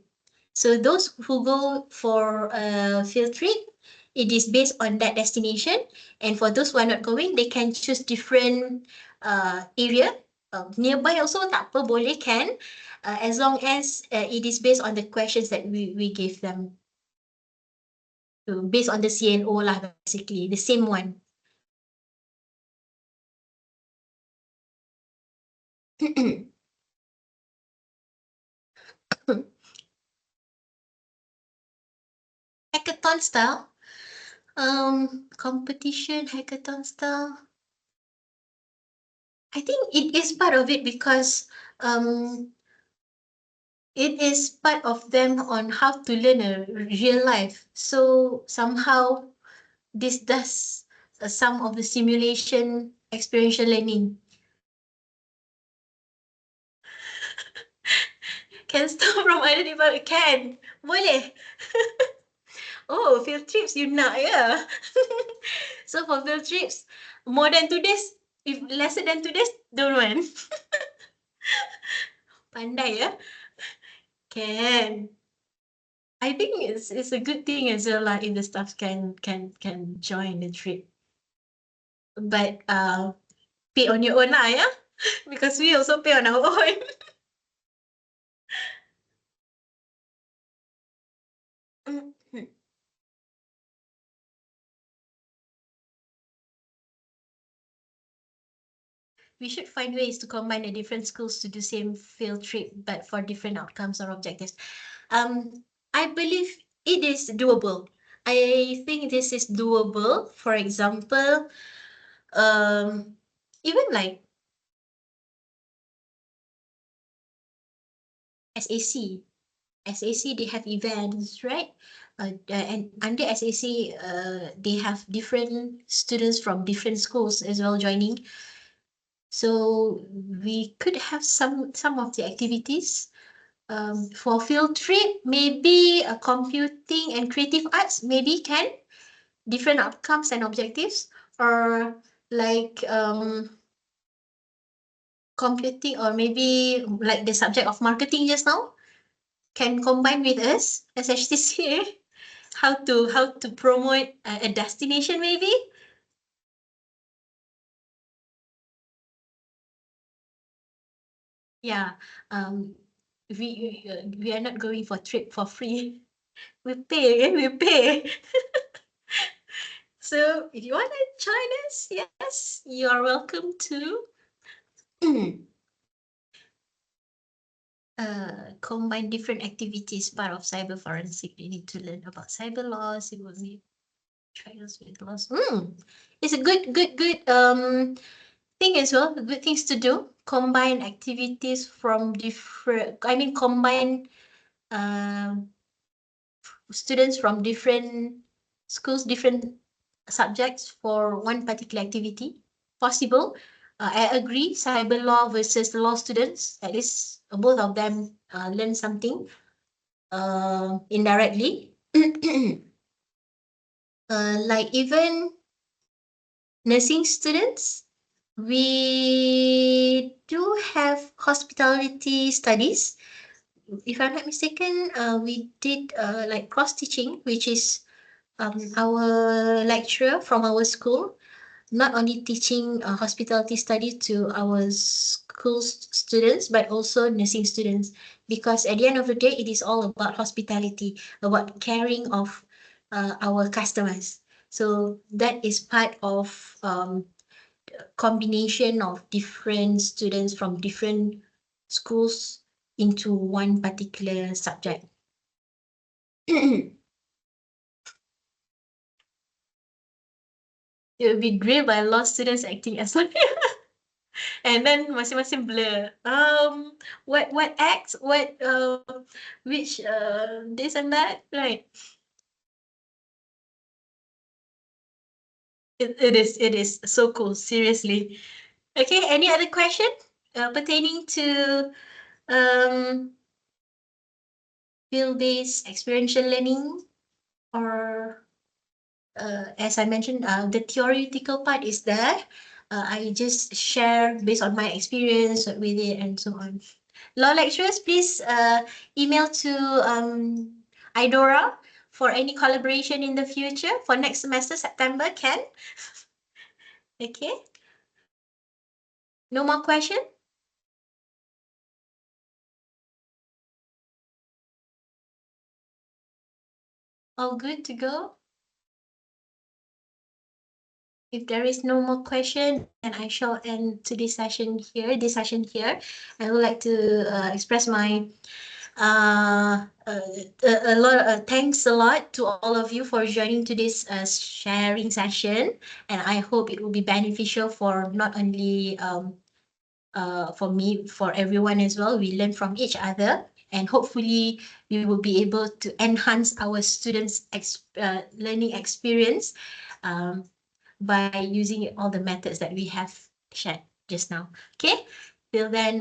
A: So those who go for a field trip, it is based on that destination. And for those who are not going, they can choose different area. Nearby also tak apa, boleh can. As long as it is based on the questions that we gave them. So based on the CNO lah, basically, the same one. Hackathon style. Competition, hackathon style. I think it is part of it because it is part of them on how to learn a real life. So somehow this does some of the simulation experiential learning. Can stop from other people? Can. Boleh. Oh, field trips you nak ya? So for field trips, more than 2 days, if lesser than 2 days, don't want. Pandai ya? Can. I think it's a good thing as well lah if the staff can join the trip. But pay on your own lah ya? Because we also pay on our own. We should find ways to combine the different schools to do same field trip, but for different outcomes or objectives. I believe it is doable. I think this is doable. For example, even like SAC. SAC, they have events, right? And under SAC, they have different students from different schools as well joining. So we could have some of the activities. For field trip, maybe computing and creative arts, maybe can. different outcomes and objectives, or like computing, or maybe like the subject of marketing just now can combine with us as HTCA, how to promote a destination maybe. Yeah, um, we are not going for trip for free. We pay, we pay. So if you want to join us, yes, you are welcome to. Combine different activities part of cyber forensic. You need to learn about cyber laws. You will need trials with laws. It's a good thing as well. Good things to do. Combine activities from different. I mean, combine um students from different schools, different subjects for one particular activity. Possible. I agree. Cyber law versus law students. At least both of them learn something indirectly. Like even nursing students, we do have hospitality studies. If I'm not mistaken, we did like cross teaching, which is our lecturer from our school, not only teaching hospitality study to our school's students, but also nursing students. Because at the end of the day, it is all about hospitality, about caring of our customers. So that is part of combination of different students from different schools into one particular subject. It will be grilled by law students acting as well. And then masing-masing blur. What acts, what which this and that, right? It is so cool, seriously. Okay, any other question pertaining to um field-based experiential learning, or as I mentioned, the theoretical part is there. I just share based on my experience with it and so on. Law lecturers, please email to Idora for any collaboration in the future for next semester, September, Ken. Okay. No more question? All good to go? If there is no more question, then I shall end today's session here. I would like to express my a lot thanks a lot to all of you for joining today's sharing session, and I hope it will be beneficial for not only for me, for everyone as well. We learn from each other, and hopefully we will be able to enhance our students learning experience um, by using all the methods that we have shared just now. Okay, till then,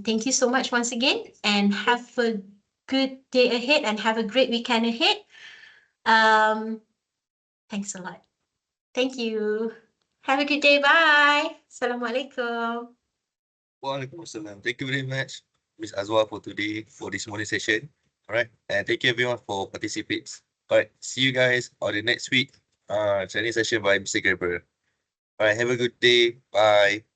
A: thank you so much once again, and have a good day ahead, and have a great weekend ahead. Um, Thanks a lot. Thank you. Have a good day. Bye. Assalamualaikum.
B: Waalaikumsalam. Thank you very much, Miss Azwa, for today, for this morning session. All right. And thank you everyone for participates. All right. See you guys on the next week training session by Mr. Graber. All right. Have a good day. Bye.